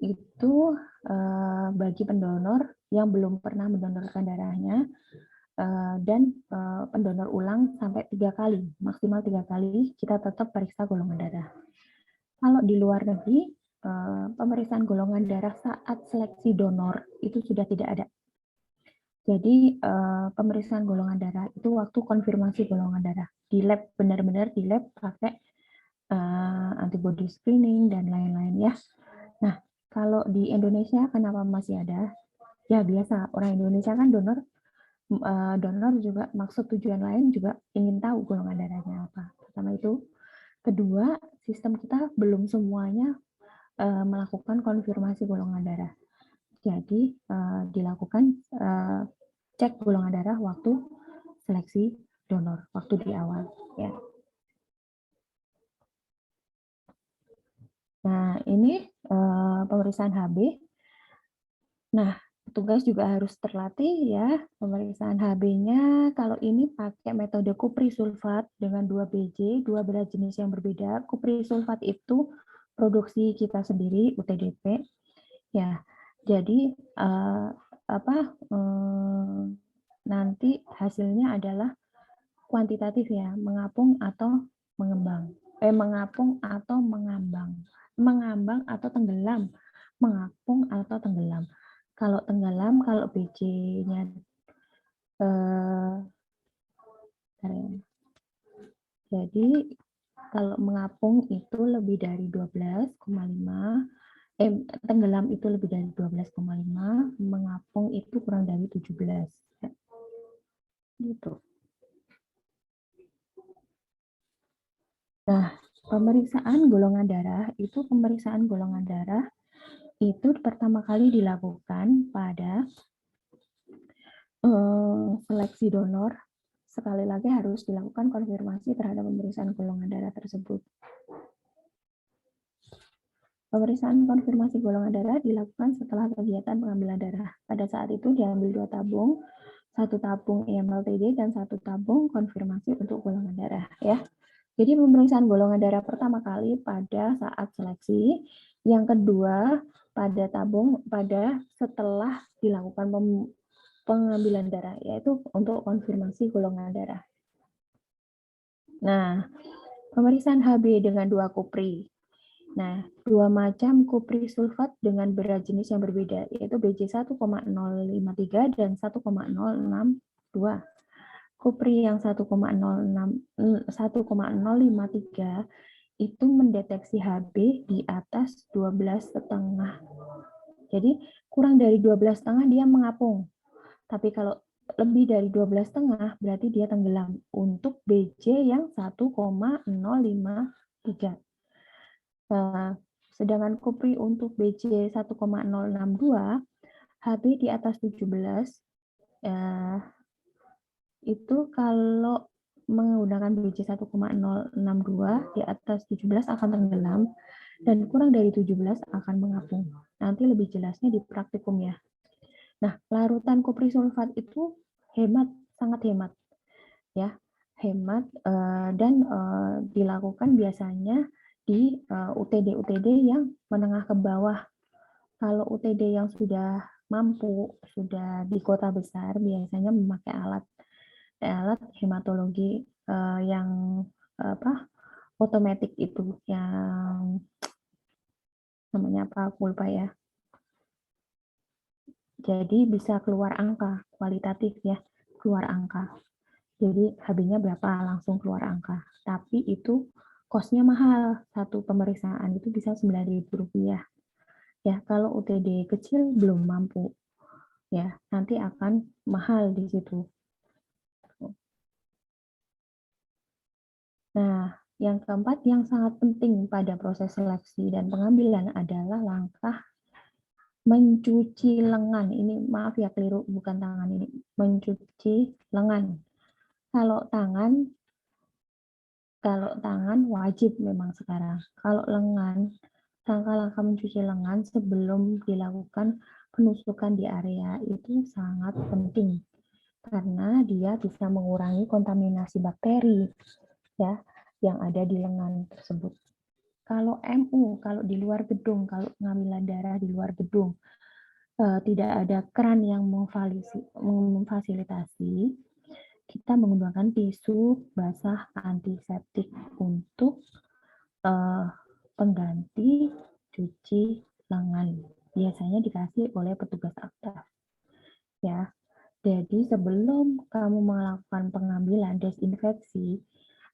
itu bagi pendonor yang belum pernah mendonorkan darahnya dan pendonor ulang sampai 3 kali, maksimal 3 kali kita tetap periksa golongan darah. Kalau di luar negeri, pemeriksaan golongan darah saat seleksi donor itu sudah tidak ada. Jadi pemeriksaan golongan darah itu waktu konfirmasi golongan darah di lab, benar-benar di lab pakai antibody screening dan lain-lain ya. Nah, kalau di Indonesia kenapa masih ada? Ya biasa, orang Indonesia kan donor juga maksud tujuan lain juga ingin tahu golongan darahnya apa. Pertama itu. Kedua, sistem kita belum semuanya melakukan konfirmasi golongan darah. Jadi dilakukan cek golongan darah waktu seleksi donor, waktu di awal. Ya. Nah, ini pemeriksaan HB. Nah, petugas juga harus terlatih ya, pemeriksaan HB-nya. Kalau ini pakai metode kuprisulfat dengan 2 BJ, 2 berat jenis yang berbeda. Kuprisulfat itu produksi kita sendiri, UTDP. Ya, jadi nanti hasilnya adalah kuantitatif ya, mengapung atau mengembang. Mengapung atau mengambang. Mengambang atau tenggelam. Mengapung atau tenggelam. Kalau tenggelam, kalau BC-nya jadi Kalau mengapung itu lebih dari 12,5, tenggelam itu lebih dari 12,5, mengapung itu kurang dari 17. Gitu. Nah, pemeriksaan golongan darah itu pertama kali dilakukan pada seleksi donor. Sekali lagi harus dilakukan konfirmasi terhadap pemeriksaan golongan darah tersebut. Pemeriksaan konfirmasi golongan darah dilakukan setelah kegiatan pengambilan darah. Pada saat itu diambil 2 tabung, 1 tabung IMLTD dan 1 tabung konfirmasi untuk golongan darah. Ya. Jadi pemeriksaan golongan darah pertama kali pada saat seleksi, yang kedua pada setelah dilakukan pengambilan darah, yaitu untuk konfirmasi golongan darah. Nah, pemeriksaan HB dengan 2 kupri. Nah, 2 macam kupri sulfat dengan berat jenis yang berbeda, yaitu BJ 1,053 dan 1,062. Kupri yang 1,053 itu mendeteksi HB di atas 12,5. Jadi kurang dari 12,5 dia mengapung. Tapi kalau lebih dari 12,5 berarti dia tenggelam untuk BJ yang 1,053. Sedangkan kupri untuk BJ 1,062, HB di atas 17, itu kalau menggunakan BJ 1,062 di atas 17 akan tenggelam, dan kurang dari 17 akan mengapung. Nanti lebih jelasnya di praktikum ya. Nah, larutan kupri sulfat itu sangat hemat. Ya, hemat dan dilakukan biasanya di UTD yang menengah ke bawah. Kalau UTD yang sudah mampu, sudah di kota besar, biasanya memakai alat hematologi yang otomatis itu, yang namanya apa, aku lupa ya. Jadi bisa keluar angka, kualitatif ya, keluar angka. Jadi HB-nya berapa, langsung keluar angka. Tapi itu kosnya mahal, satu pemeriksaan itu bisa Rp9.000. Ya, kalau UTD kecil belum mampu. Ya, nanti akan mahal di situ. Nah, yang keempat yang sangat penting pada proses seleksi dan pengambilan adalah langkah mencuci lengan. Ini maaf ya, keliru, bukan tangan ini. Mencuci lengan. Kalau tangan wajib memang sekarang. Kalau lengan, langkah-langkah mencuci lengan sebelum dilakukan penusukan di area itu sangat penting karena dia bisa mengurangi kontaminasi bakteri ya yang ada di lengan tersebut. Kalau MU, kalau di luar gedung, kalau pengambilan darah di luar gedung, tidak ada keran yang memfasilitasi, kita menggunakan tisu basah antiseptik untuk pengganti cuci lengan. Biasanya dikasih oleh petugas akta. Ya, jadi sebelum kamu melakukan pengambilan desinfeksi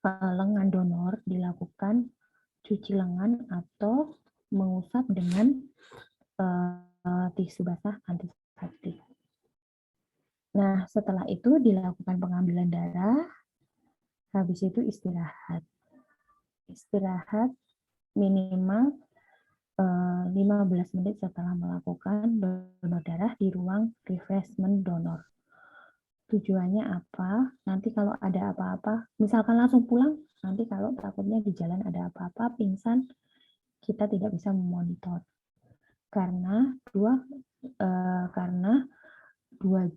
lengan donor, dilakukan cuci lengan atau mengusap dengan tisu basah antiseptik. Nah, setelah itu dilakukan pengambilan darah, habis itu istirahat. Istirahat minimal 15 menit setelah melakukan donor darah di ruang refreshment donor. Tujuannya apa? Nanti kalau ada apa-apa, misalkan langsung pulang, nanti kalau takutnya di jalan ada apa-apa, pingsan, kita tidak bisa memonitor. Karena 2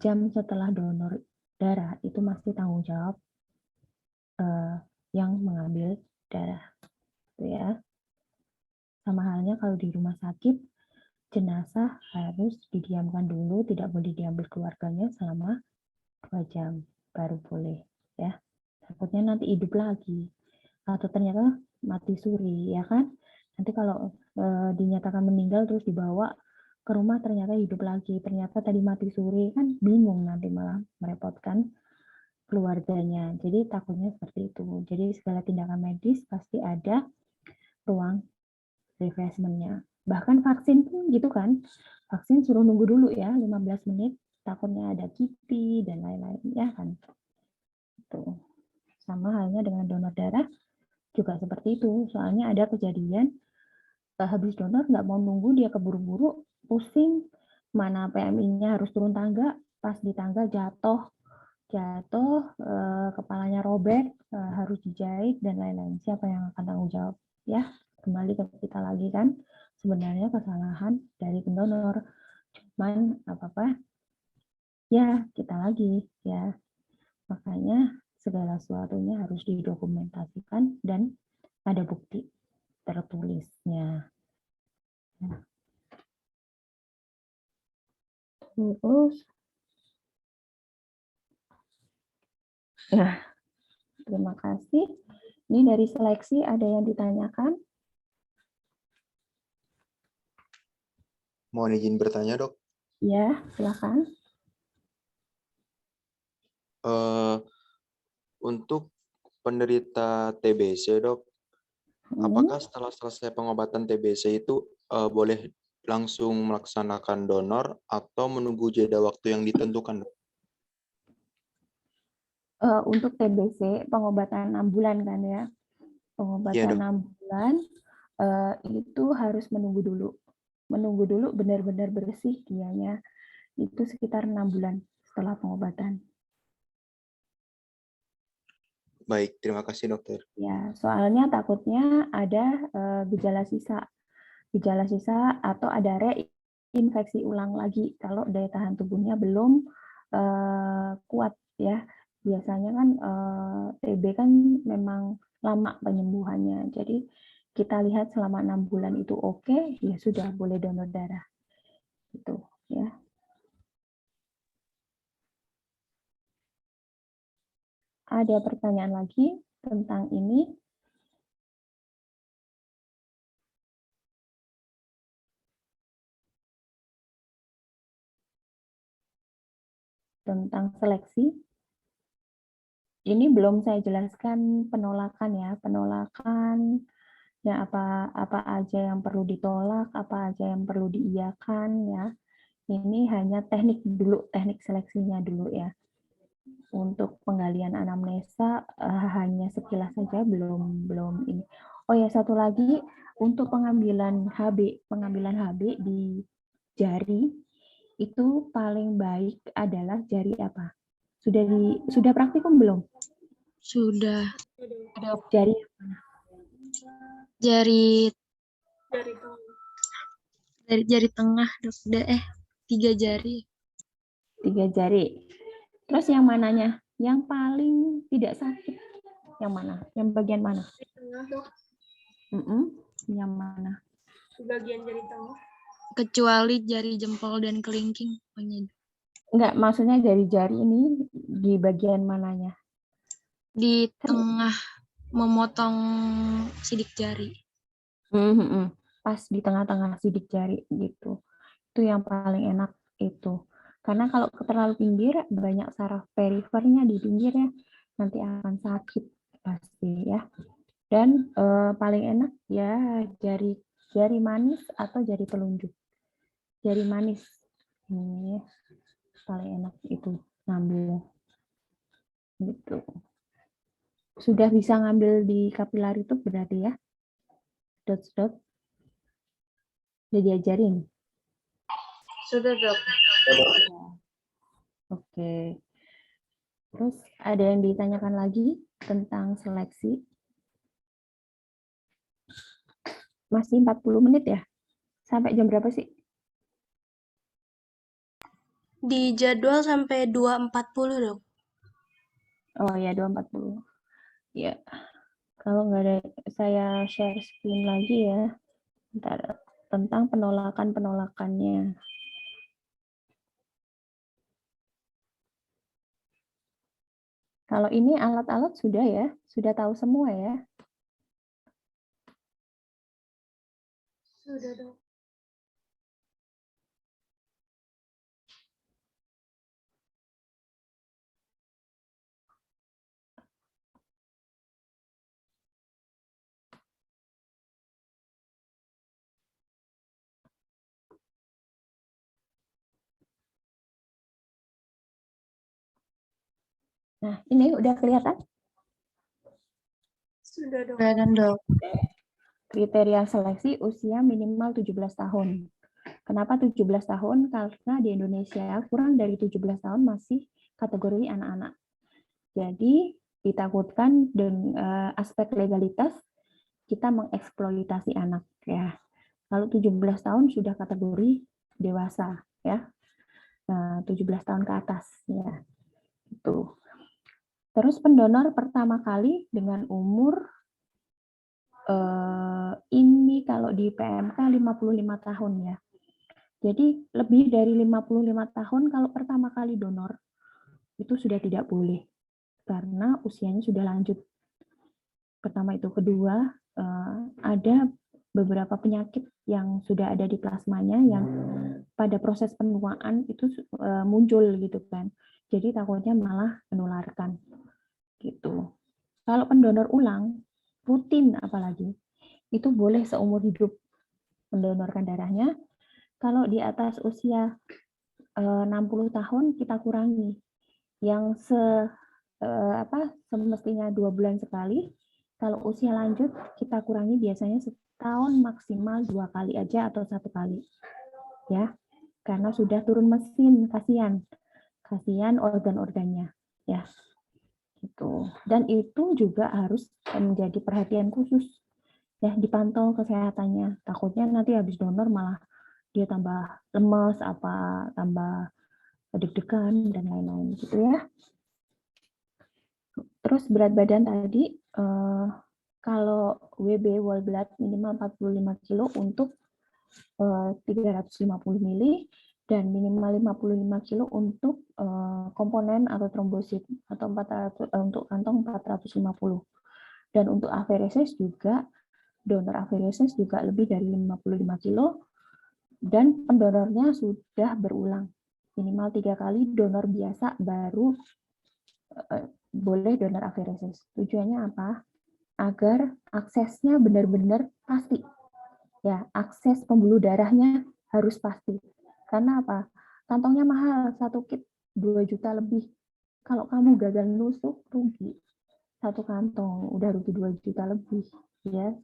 jam setelah donor darah itu masih tanggung jawab yang mengambil darah. Ya. Sama halnya kalau di rumah sakit, jenazah harus didiamkan dulu, tidak boleh diambil keluarganya selama 2 jam, baru boleh. Ya. Takutnya nanti hidup lagi. Atau ternyata mati suri, ya kan? Nanti kalau dinyatakan meninggal terus dibawa ke rumah ternyata hidup lagi, ternyata tadi mati suri, kan bingung, nanti malah merepotkan keluarganya. Jadi takutnya seperti itu. Jadi segala tindakan medis pasti ada ruang refreshment-nya. Bahkan vaksin pun gitu kan. Vaksin suruh nunggu dulu ya 15 menit, takutnya ada kipi dan lain-lain ya kan. Tuh. Sama halnya dengan donor darah juga seperti itu. Soalnya ada kejadian habis donor nggak mau nunggu, dia keburu-buru, pusing, mana PMI-nya harus turun tangga, pas di tangga jatuh, kepalanya robek, harus dijahit dan lain-lain. Siapa yang akan tanggung jawab? Ya, kembali ke kita lagi kan. Sebenarnya kesalahan dari pendonor, cuman apa-apa, ya kita lagi ya. Makanya segala sesuatunya harus didokumentasikan dan ada bukti tertulisnya. Terus, nah, terima kasih. Ini dari seleksi ada yang ditanyakan? Mohon izin bertanya, Dok. Ya, silakan. Untuk penderita TBC, Dok, apakah setelah selesai pengobatan TBC itu boleh langsung melaksanakan donor atau menunggu jeda waktu yang ditentukan, Dok? Untuk TBC pengobatan 6 bulan kan ya, pengobatan Iya, Dok. 6 bulan itu harus menunggu dulu benar-benar bersih dianya, itu sekitar 6 bulan setelah pengobatan. Baik, terima kasih, Dokter. Ya, soalnya takutnya ada gejala sisa atau ada reinfeksi ulang lagi kalau daya tahan tubuhnya belum kuat ya. Biasanya kan TB kan memang lama penyembuhannya. Jadi kita lihat selama 6 bulan itu oke, ya sudah boleh donor darah. Gitu ya. Ada pertanyaan lagi tentang ini? Tentang seleksi? Ini belum saya jelaskan penolakan ya, penolakan ya apa aja yang perlu ditolak, apa aja yang perlu diiyakan ya. Ini hanya teknik dulu, teknik seleksinya dulu ya. Untuk penggalian anamnesa hanya sekilas saja, belum ini. Oh ya, satu lagi untuk pengambilan HB di jari itu paling baik adalah jari apa? Sudah praktikum belum? Sudah. Jari Jari jari tengah, Dok. 3 jari. 3 jari. Terus yang mananya? Yang paling tidak sakit? Yang mana? Yang bagian mana? Tengah, Dok. Yang mana? Bagian jari tengah. Kecuali jari jempol dan kelingking. Enggak, maksudnya dari jari ini di bagian mananya? Di tengah, memotong sidik jari. Pas di tengah-tengah sidik jari gitu. Itu yang paling enak itu. Karena kalau terlalu pinggir, banyak saraf perifernya di pinggir ya, nanti akan sakit pasti ya. Dan paling enak ya jari manis atau jari telunjuk. Jari manis ini paling enak itu ngambil gitu. Sudah bisa ngambil di kapilar itu berarti ya, dot udah diajarin. Sudah, Dok. Oke. Terus ada yang ditanyakan lagi tentang seleksi? Masih 40 menit ya? Sampai jam berapa sih? Di jadwal sampai 2.40, Dok. Oh ya, 2.40. Ya, kalau nggak ada, saya share screen lagi ya. Bentar, tentang penolakannya. Kalau ini alat-alat sudah ya, sudah tahu semua ya. Sudah, Dok. Nah, ini udah kelihatan Sudah dok. Kelihatan dok. kriteria seleksi usia minimal 17 tahun. Kenapa 17 tahun? Karena di Indonesia kurang dari 17 tahun masih kategori anak-anak. Jadi ditakutkan dengan aspek legalitas kita mengeksploitasi anak ya. Kalau 17 tahun sudah kategori dewasa ya. Nah, 17 tahun ke atas ya. Itu. Terus pendonor pertama kali dengan umur ini kalau di PMK 55 tahun ya. Jadi lebih dari 55 tahun kalau pertama kali donor itu sudah tidak boleh karena usianya sudah lanjut. Pertama itu, kedua ada beberapa penyakit yang sudah ada di plasmanya yang pada proses penuaan itu muncul gitu kan. Jadi takutnya malah menularkan gitu. Kalau pendonor ulang rutin apalagi itu boleh seumur hidup mendonorkan darahnya. Kalau di atas usia 60 tahun kita kurangi. Yang semestinya 2 bulan sekali, kalau usia lanjut kita kurangi biasanya setahun maksimal 2 kali aja atau 1 kali. Ya. Karena sudah turun mesin, kasihan organ-organnya, ya. Gitu. Dan itu juga harus menjadi perhatian khusus. Ya, dipantau kesehatannya. Takutnya nanti habis donor malah dia tambah lemes, tambah deg-degan dan lain-lain gitu ya. Terus berat badan tadi kalau WB whole blood minimal 45 kilo untuk 350 mili dan minimal 55 kilo untuk komponen atau trombosit atau 400 untuk kantong 450. Dan untuk aferesis juga donor aferesis juga lebih dari 55 kilo dan pendonornya sudah berulang minimal 3 kali, donor biasa baru boleh donor aferesis. Tujuannya apa? Agar aksesnya benar-benar pasti. Ya, akses pembuluh darahnya harus pasti. Karena apa? Kantongnya mahal, 1 kit 2 juta lebih. Kalau kamu gagal nusuk, rugi. 1 kantong udah rugi 2 juta lebih, ya.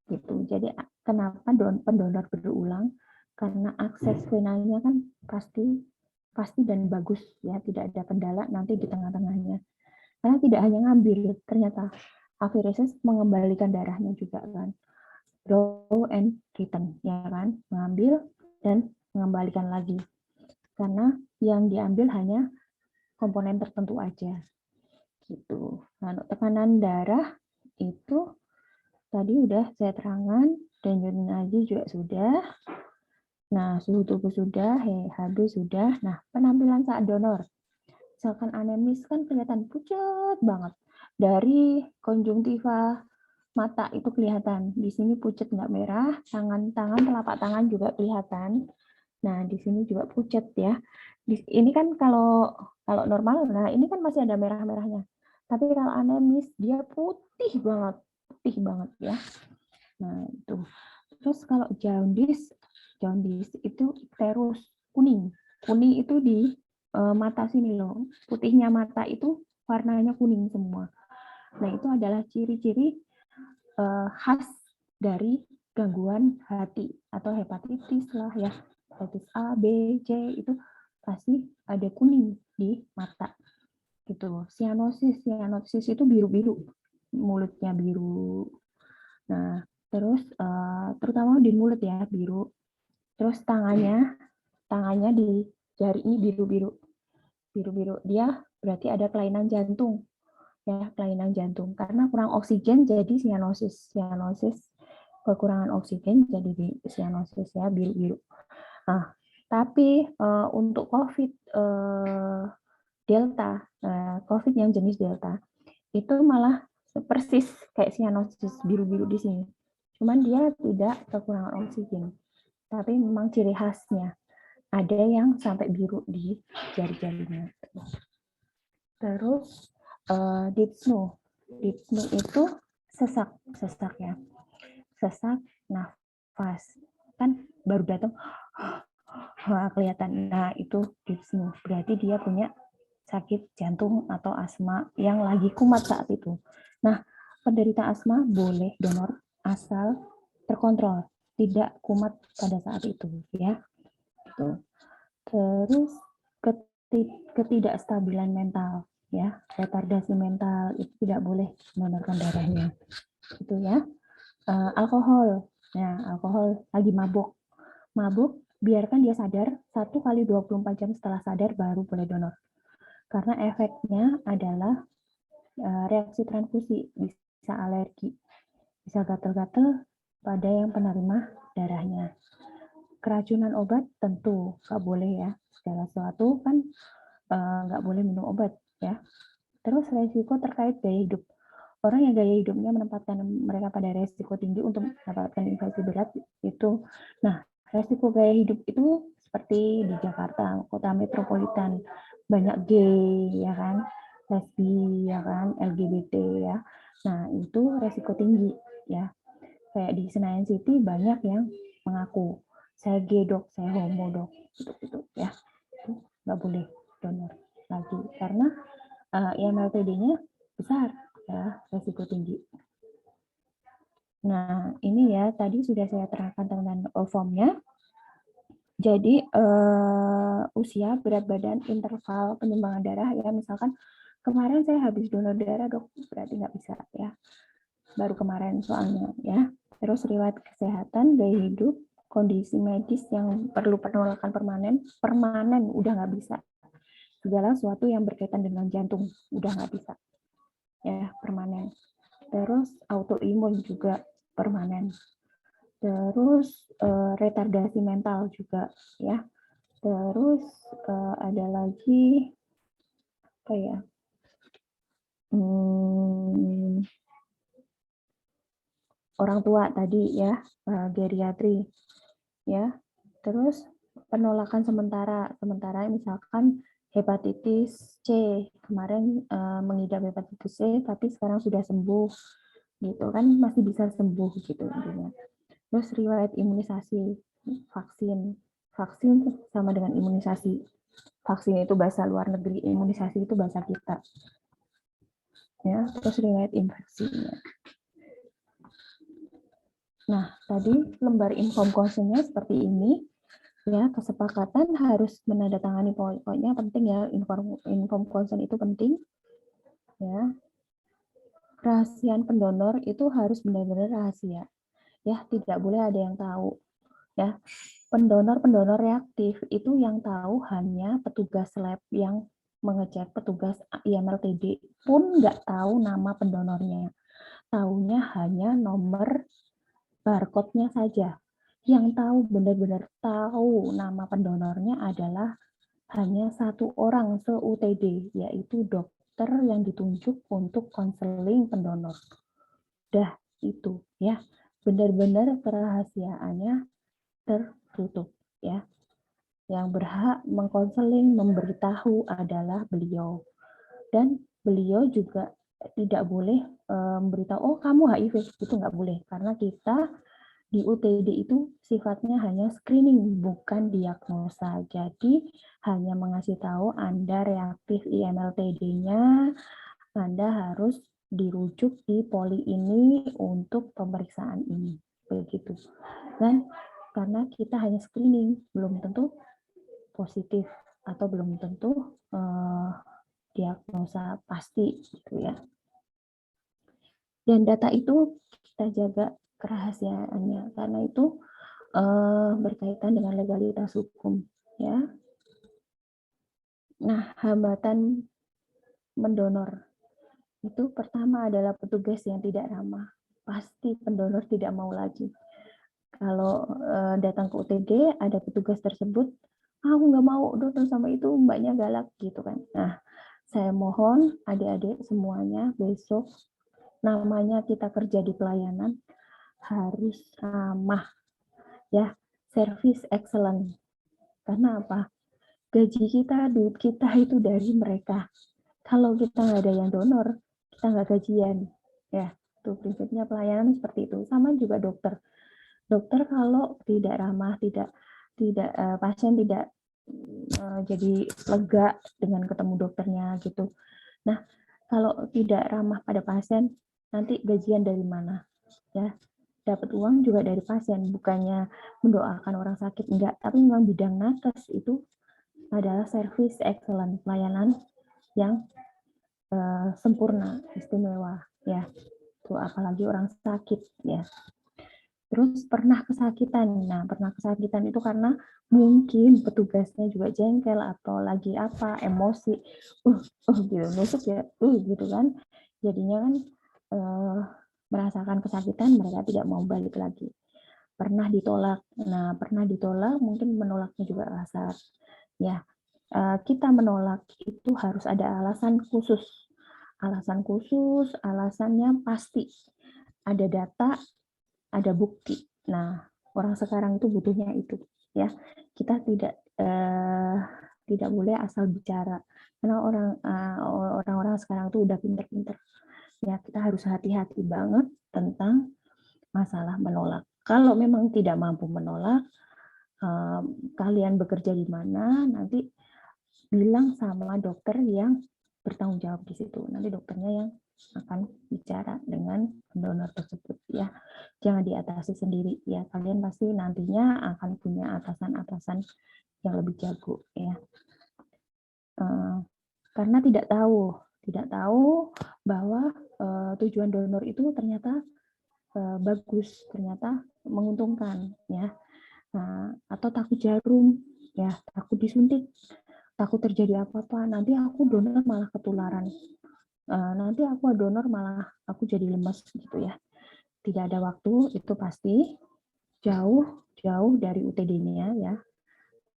Gitu. Jadi kenapa pendonor berulang? Karena akses venanya kan pasti dan bagus ya, tidak ada kendala nanti di tengah-tengahnya. Karena tidak hanya ngambil, ternyata aferesis mengembalikan darahnya juga kan. Draw and return, ya kan? Mengambil dan mengembalikan lagi. Karena yang diambil hanya komponen tertentu aja. Gitu. Nah, tekanan darah itu tadi udah saya terangkan, dan lagi juga sudah. Nah, suhu tubuh sudah, HB sudah. Nah, penampilan saat donor. Misalkan anemis kan kelihatan pucat banget. Dari konjungtiva mata itu kelihatan. Di sini pucat nggak merah, tangan telapak tangan juga kelihatan. Nah, di sini juga pucat ya. Ini kan kalau normal, nah ini kan masih ada merah-merahnya. Tapi kalau anemis dia putih banget ya. Nah, itu. Terus kalau jaundice itu terus kuning. Kuning itu di mata sini loh. Putihnya mata itu warnanya kuning semua. Nah, itu adalah ciri-ciri khas dari gangguan hati atau hepatitis lah ya. Hepatitis A, B, C itu pasti ada kuning di mata. Gitu. Sianosis itu biru-biru. Mulutnya biru. Nah, terus terutama di mulut ya biru. Terus tangannya di jari ini biru-biru. Dia berarti ada kelainan jantung. Ya, kelainan jantung. Karena kurang oksigen jadi sianosis. Kekurangan oksigen jadi sianosis ya, biru-biru. Nah, tapi untuk COVID Delta, COVID yang jenis Delta, itu malah persis kayak sianosis biru-biru di sini. Cuman dia tidak kekurangan oksigen. Tapi memang ciri khasnya. Ada yang sampai biru di jari-jarinya. Terus dyspnea. Dyspnea itu sesak ya. Sesak nafas. Kan baru datang kelihatan. Nah, itu dyspnea. Berarti dia punya sakit jantung atau asma yang lagi kumat saat itu. Nah, penderita asma boleh donor asal terkontrol, tidak kumat pada saat itu, ya. Gitu. Terus ketidakstabilan mental, ya, retardasi mental itu tidak boleh mendonorkan darahnya, gitu ya. Alkohol, ya, alkohol lagi mabuk, biarkan dia sadar 1 kali 24 jam setelah sadar baru boleh donor. Karena efeknya adalah reaksi transfusi, bisa alergi, bisa gatal-gatal pada yang penerima darahnya. Keracunan obat tentu nggak boleh ya, segala sesuatu kan nggak boleh minum obat ya. Terus resiko terkait gaya hidup. Orang yang gaya hidupnya menempatkan mereka pada resiko tinggi untuk mendapatkan infeksi berat itu. Nah, resiko gaya hidup itu seperti di Jakarta, kota metropolitan, banyak gay, ya kan, lesbi, ya kan, LGBT, ya. Nah, itu resiko tinggi, ya. Kayak di Senayan City banyak yang mengaku, saya gay dok, saya homo dok, gitu, ya. Itu nggak boleh donor lagi, karena IMLTD-nya besar, ya, resiko tinggi. Nah, ini ya, tadi sudah saya terangkan tentang formnya. Jadi, usia, berat badan, interval penyumbangan darah, ya, misalkan kemarin saya habis donor darah, dok, berarti nggak bisa, ya. Baru kemarin soalnya, ya. Terus riwayat kesehatan, gaya hidup, kondisi medis yang perlu penolakan permanen udah nggak bisa. Segala sesuatu yang berkaitan dengan jantung, udah nggak bisa. Ya, permanen. Terus autoimun juga permanen. Terus retardasi mental juga, ya. Terus ada lagi apa ya? Orang tua tadi ya, geriatri, ya. Terus penolakan sementara misalkan hepatitis C, kemarin mengidap hepatitis C tapi sekarang sudah sembuh, gitu kan, masih bisa sembuh gitu intinya. Terus riwayat imunisasi, vaksin sama dengan imunisasi. Vaksin itu bahasa luar negeri, imunisasi itu bahasa kita. Ya, terus riwayat infeksinya. Nah, tadi lembar inform consent-nya seperti ini. Ya, kesepakatan harus menandatangani, pokoknya penting ya, inform consent itu penting. Ya. Kerahasiaan pendonor itu harus benar-benar rahasia. Ya, tidak boleh ada yang tahu. Ya. Pendonor reaktif itu yang tahu hanya petugas lab yang mengecek, petugas IMLTD pun nggak tahu nama pendonornya. Taunya hanya nomor barcode-nya saja. Yang tahu, benar-benar tahu nama pendonornya adalah hanya satu orang se-UTD, yaitu dokter yang ditunjuk untuk konseling pendonor. Dah itu ya, benar-benar kerahasiaannya tertutup ya. Yang berhak mengkonseling, memberitahu adalah beliau. Dan beliau juga tidak boleh memberitahu, oh kamu HIV, itu nggak boleh, karena kita di UTD itu sifatnya hanya screening, bukan diagnosa. Jadi hanya mengasih tahu Anda reaktif IMLTD-nya, Anda harus dirujuk di poli ini untuk pemeriksaan ini. Begitu. Dan karena kita hanya screening, belum tentu positif atau belum tentu diagnosa pasti gitu ya. Dan data itu kita jaga kerahasiaannya, karena itu berkaitan dengan legalitas hukum, ya. Nah, hambatan mendonor itu pertama adalah petugas yang tidak ramah. Pasti pendonor tidak mau lagi. Kalau datang ke UTD ada petugas tersebut, aku nggak mau donor sama itu, mbaknya galak gitu kan. Nah, saya mohon adik-adik semuanya besok, namanya kita kerja di pelayanan, harus ramah ya, service excellent. Karena apa? Gaji kita, duit kita itu dari mereka. Kalau kita nggak ada yang donor, kita nggak gajian. Ya, itu prinsipnya pelayanan seperti itu. Sama juga dokter. Dokter kalau tidak ramah, tidak pasien tidak jadi lega dengan ketemu dokternya gitu. Nah, kalau tidak ramah pada pasien, nanti gajian dari mana? Ya, dapat uang juga dari pasien, bukannya mendoakan orang sakit, enggak. Tapi memang bidang nakes itu adalah service excellent, pelayanan yang sempurna, istimewa, ya. Tuh, apalagi orang sakit, ya. Terus pernah kesakitan. Nah, pernah kesakitan itu karena mungkin petugasnya juga jengkel atau lagi apa, emosi. Gitu, nusuk ya, gitu kan. Jadinya kan merasakan kesakitan, mereka tidak mau balik lagi. Pernah ditolak. Nah, pernah ditolak, mungkin menolaknya juga kasar. Ya, kita menolak itu harus ada alasan khusus. Alasan khusus, alasannya pasti. Ada data, ada bukti. Nah, orang sekarang itu butuhnya itu, ya. Kita tidak boleh asal bicara, karena orang-orang sekarang itu udah pinter-pinter. Ya, kita harus hati-hati banget tentang masalah menolak. Kalau memang tidak mampu menolak, kalian bekerja di mana, nanti bilang sama dokter yang bertanggung jawab di situ. Nanti dokternya yang akan bicara dengan donor tersebut, ya. Jangan diatasi sendiri, ya. Kalian pasti nantinya akan punya atasan-atasan yang lebih jago, ya. Karena tidak tahu bahwa tujuan donor itu ternyata bagus, ternyata menguntungkan, ya. Atau takut jarum, ya, takut disuntik, takut terjadi apa-apa, nanti aku donor malah ketularan, nanti aku donor malah aku jadi lemas gitu, ya. Tidak ada waktu, itu pasti jauh dari UTD-nya, ya.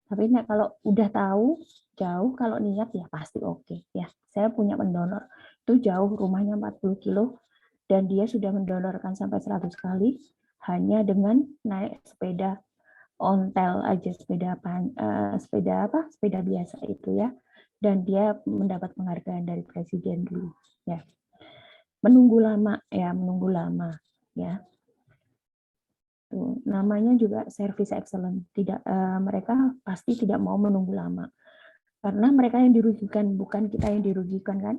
Tapi kalau udah tahu jauh, kalau niat ya pasti oke, ya. Saya punya pendonor itu jauh, rumahnya 40 kilo, dan dia sudah mendonorkan sampai 100 kali hanya dengan naik sepeda ontel aja, sepeda biasa itu, ya. Dan dia mendapat penghargaan dari presiden dulu, ya. Menunggu lama, ya. Tuh, namanya juga service excellent. Tidak, mereka pasti tidak mau menunggu lama, karena mereka yang dirugikan, bukan kita yang dirugikan, kan.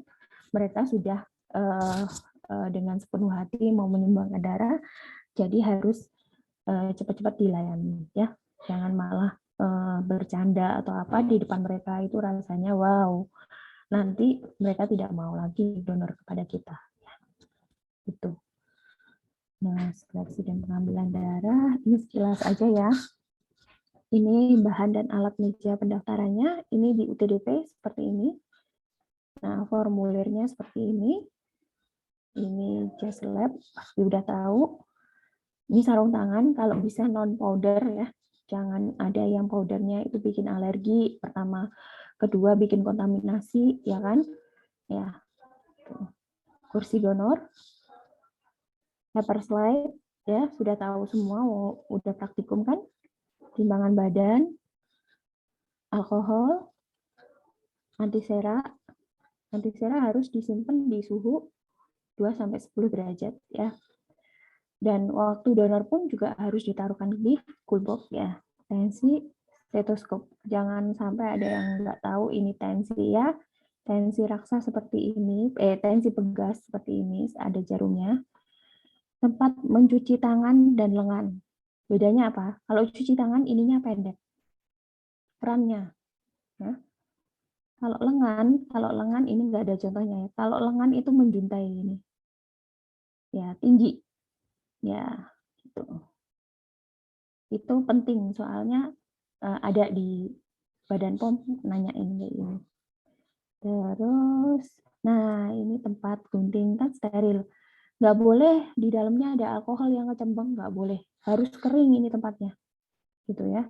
Mereka sudah dengan sepenuh hati mau menyumbangkan darah, jadi harus cepat-cepat dilayani, ya. Jangan malah bercanda atau apa di depan mereka, itu rasanya wow, nanti mereka tidak mau lagi donor kepada kita, ya. Itu. Nah, seleksi dan pengambilan darah ini sekilas aja, ya. Ini bahan dan alat meja pendaftarannya, ini di UTDP seperti ini. Nah, formulirnya seperti ini. Ini just lab, pasti udah tahu. Ini sarung tangan, kalau bisa non powder, ya. Jangan ada yang powdernya itu bikin alergi, pertama. Kedua, bikin kontaminasi, ya kan? Ya. Kursi donor, paper slide, ya, sudah tahu semua, udah praktikum kan? Timbangan badan, alkohol, antisera. Antisera harus disimpan di suhu 2-10 derajat, ya. Dan waktu donor pun juga harus ditaruhkan di coolbox, ya. Tensi, stetoskop. Jangan sampai ada yang nggak tahu ini tensi, ya. Tensi raksa seperti ini, tensi pegas seperti ini, ada jarumnya. Tempat mencuci tangan dan lengan. Bedanya apa? Kalau cuci tangan ininya pendek, kerannya, ya. Kalau lengan ini nggak ada contohnya, ya. Kalau lengan itu menjuntai ini, ya, tinggi, ya, gitu. Itu penting, soalnya ada di Badan POM nanyain kayak ini. Terus, nah ini tempat gunting kan steril. Nggak boleh di dalamnya ada alkohol yang ngecembeng, nggak boleh. Harus kering ini tempatnya, gitu, ya.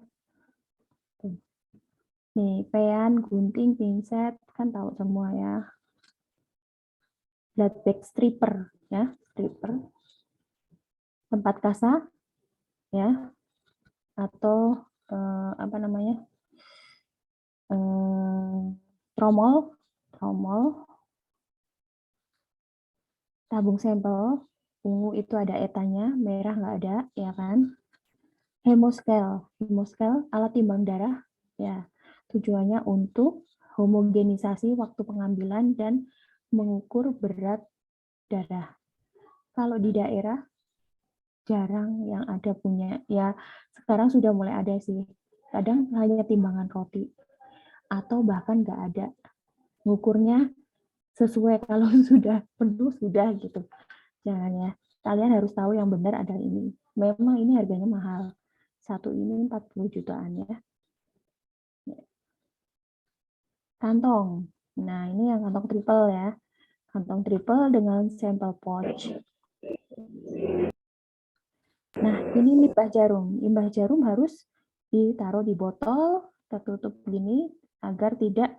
Nih, pean, gunting, pinset, kan tahu semua, ya. Blood bag stripper, ya, stripper. Tempat kasa, ya, atau apa namanya, tromol, tabung sampel, ungu itu ada etanya, merah nggak ada, ya kan. Hemoscale, alat timbang darah, ya. Tujuannya untuk homogenisasi waktu pengambilan dan mengukur berat darah. Kalau di daerah jarang yang ada punya, ya sekarang sudah mulai ada sih. Kadang hanya timbangan roti atau bahkan nggak ada. Ngukurnya sesuai kalau sudah penuh sudah gitu. Jangan ya. Kalian harus tahu yang benar adalah ini. Memang ini harganya mahal. Satu ini 40 jutaan ya. Kantong. Nah, ini yang kantong triple ya. Kantong triple dengan sampel pouch. Nah, ini limbah jarum. Limbah jarum harus ditaruh di botol, tertutup gini, agar tidak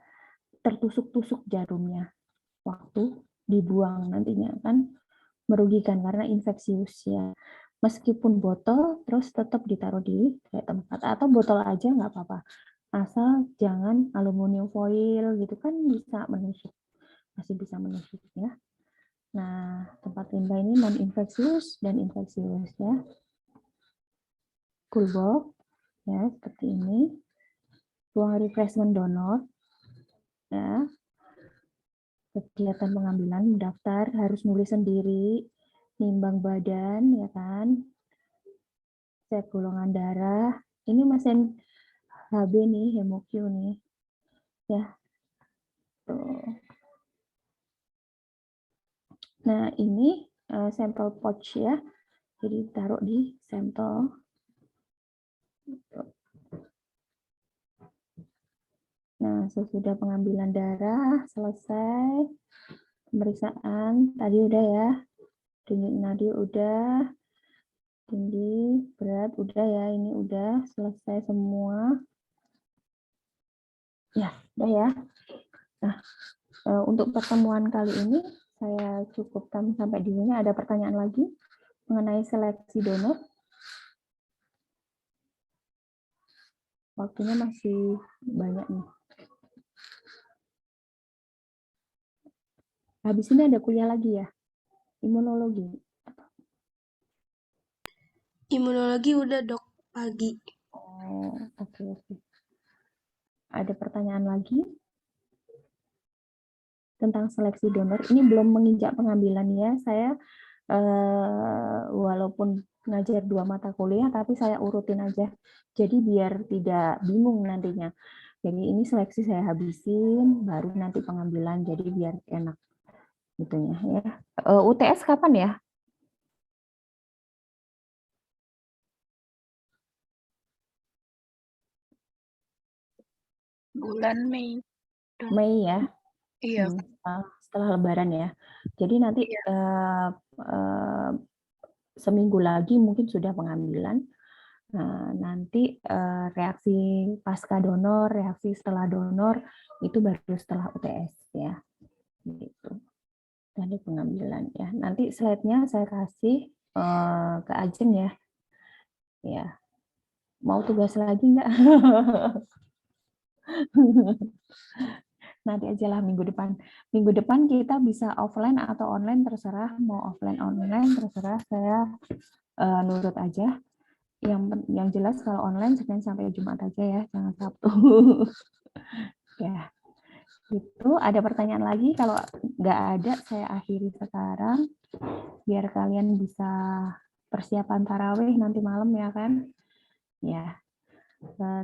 tertusuk-tusuk jarumnya. Waktu dibuang nantinya kan merugikan karena infeksius ya. Meskipun botol, terus tetap ditaruh di tempat. Atau botol aja nggak apa-apa. Asal jangan aluminium foil gitu kan bisa menusuk. Masih bisa menusuk ya. Nah, tempat limbah ini non-infeksius dan infeksius ya. Cool box ya, seperti ini. Ruang refreshment donor ya. Kegiatan pengambilan, mendaftar, harus nulis sendiri, nimbang badan ya kan. Cek golongan darah. Ini mesin HB nih, HemoQ nih. Ya. Tuh. Nah, ini sampel pouch ya. Jadi taruh di sampel. Nah, sesudah pengambilan darah selesai, pemeriksaan tadi udah ya. Denyut nadi udah, tinggi, berat udah ya. Ini udah selesai semua. Ya, udah ya. Nah, untuk pertemuan kali ini saya cukupkan sampai di sini. Ada pertanyaan lagi mengenai seleksi donor? Waktunya masih banyak nih. Habis ini ada kuliah lagi ya? Imunologi. Imunologi udah dok pagi. Oh, oke. Ada pertanyaan lagi tentang seleksi donor? Ini belum menginjak pengambilan ya. Saya walaupun ngajar 2 mata kuliah, tapi saya urutin aja. Jadi biar tidak bingung nantinya. Jadi ini seleksi saya habisin, baru nanti pengambilan. Jadi biar enak gitunya ya. UTS kapan ya? Bulan Mei. Mei ya. Iya. Setelah Lebaran ya. Jadi nanti seminggu lagi mungkin sudah pengambilan. Nah, nanti reaksi pasca donor, reaksi setelah donor itu baru setelah UTS ya. Gitu. Tadi pengambilan ya. Nanti slide-nya saya kasih ke Ajeng ya. Ya. Mau tugas lagi enggak? Nanti aja lah minggu depan. Minggu depan kita bisa offline atau online terserah. Mau offline online terserah, saya nurut aja. Yang jelas kalau online Senin sampai Jumat aja ya, jangan Sabtu. Ya, itu ada pertanyaan lagi? Kalau nggak ada, saya akhiri sekarang biar kalian bisa persiapan tarawih nanti malam ya kan? Ya,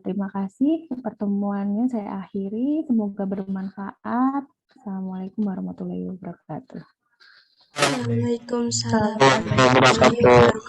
terima kasih pertemuannya saya akhiri. Semoga bermanfaat. Assalamualaikum warahmatullahi wabarakatuh. Waalaikumsalam warahmatullahi wabarakatuh.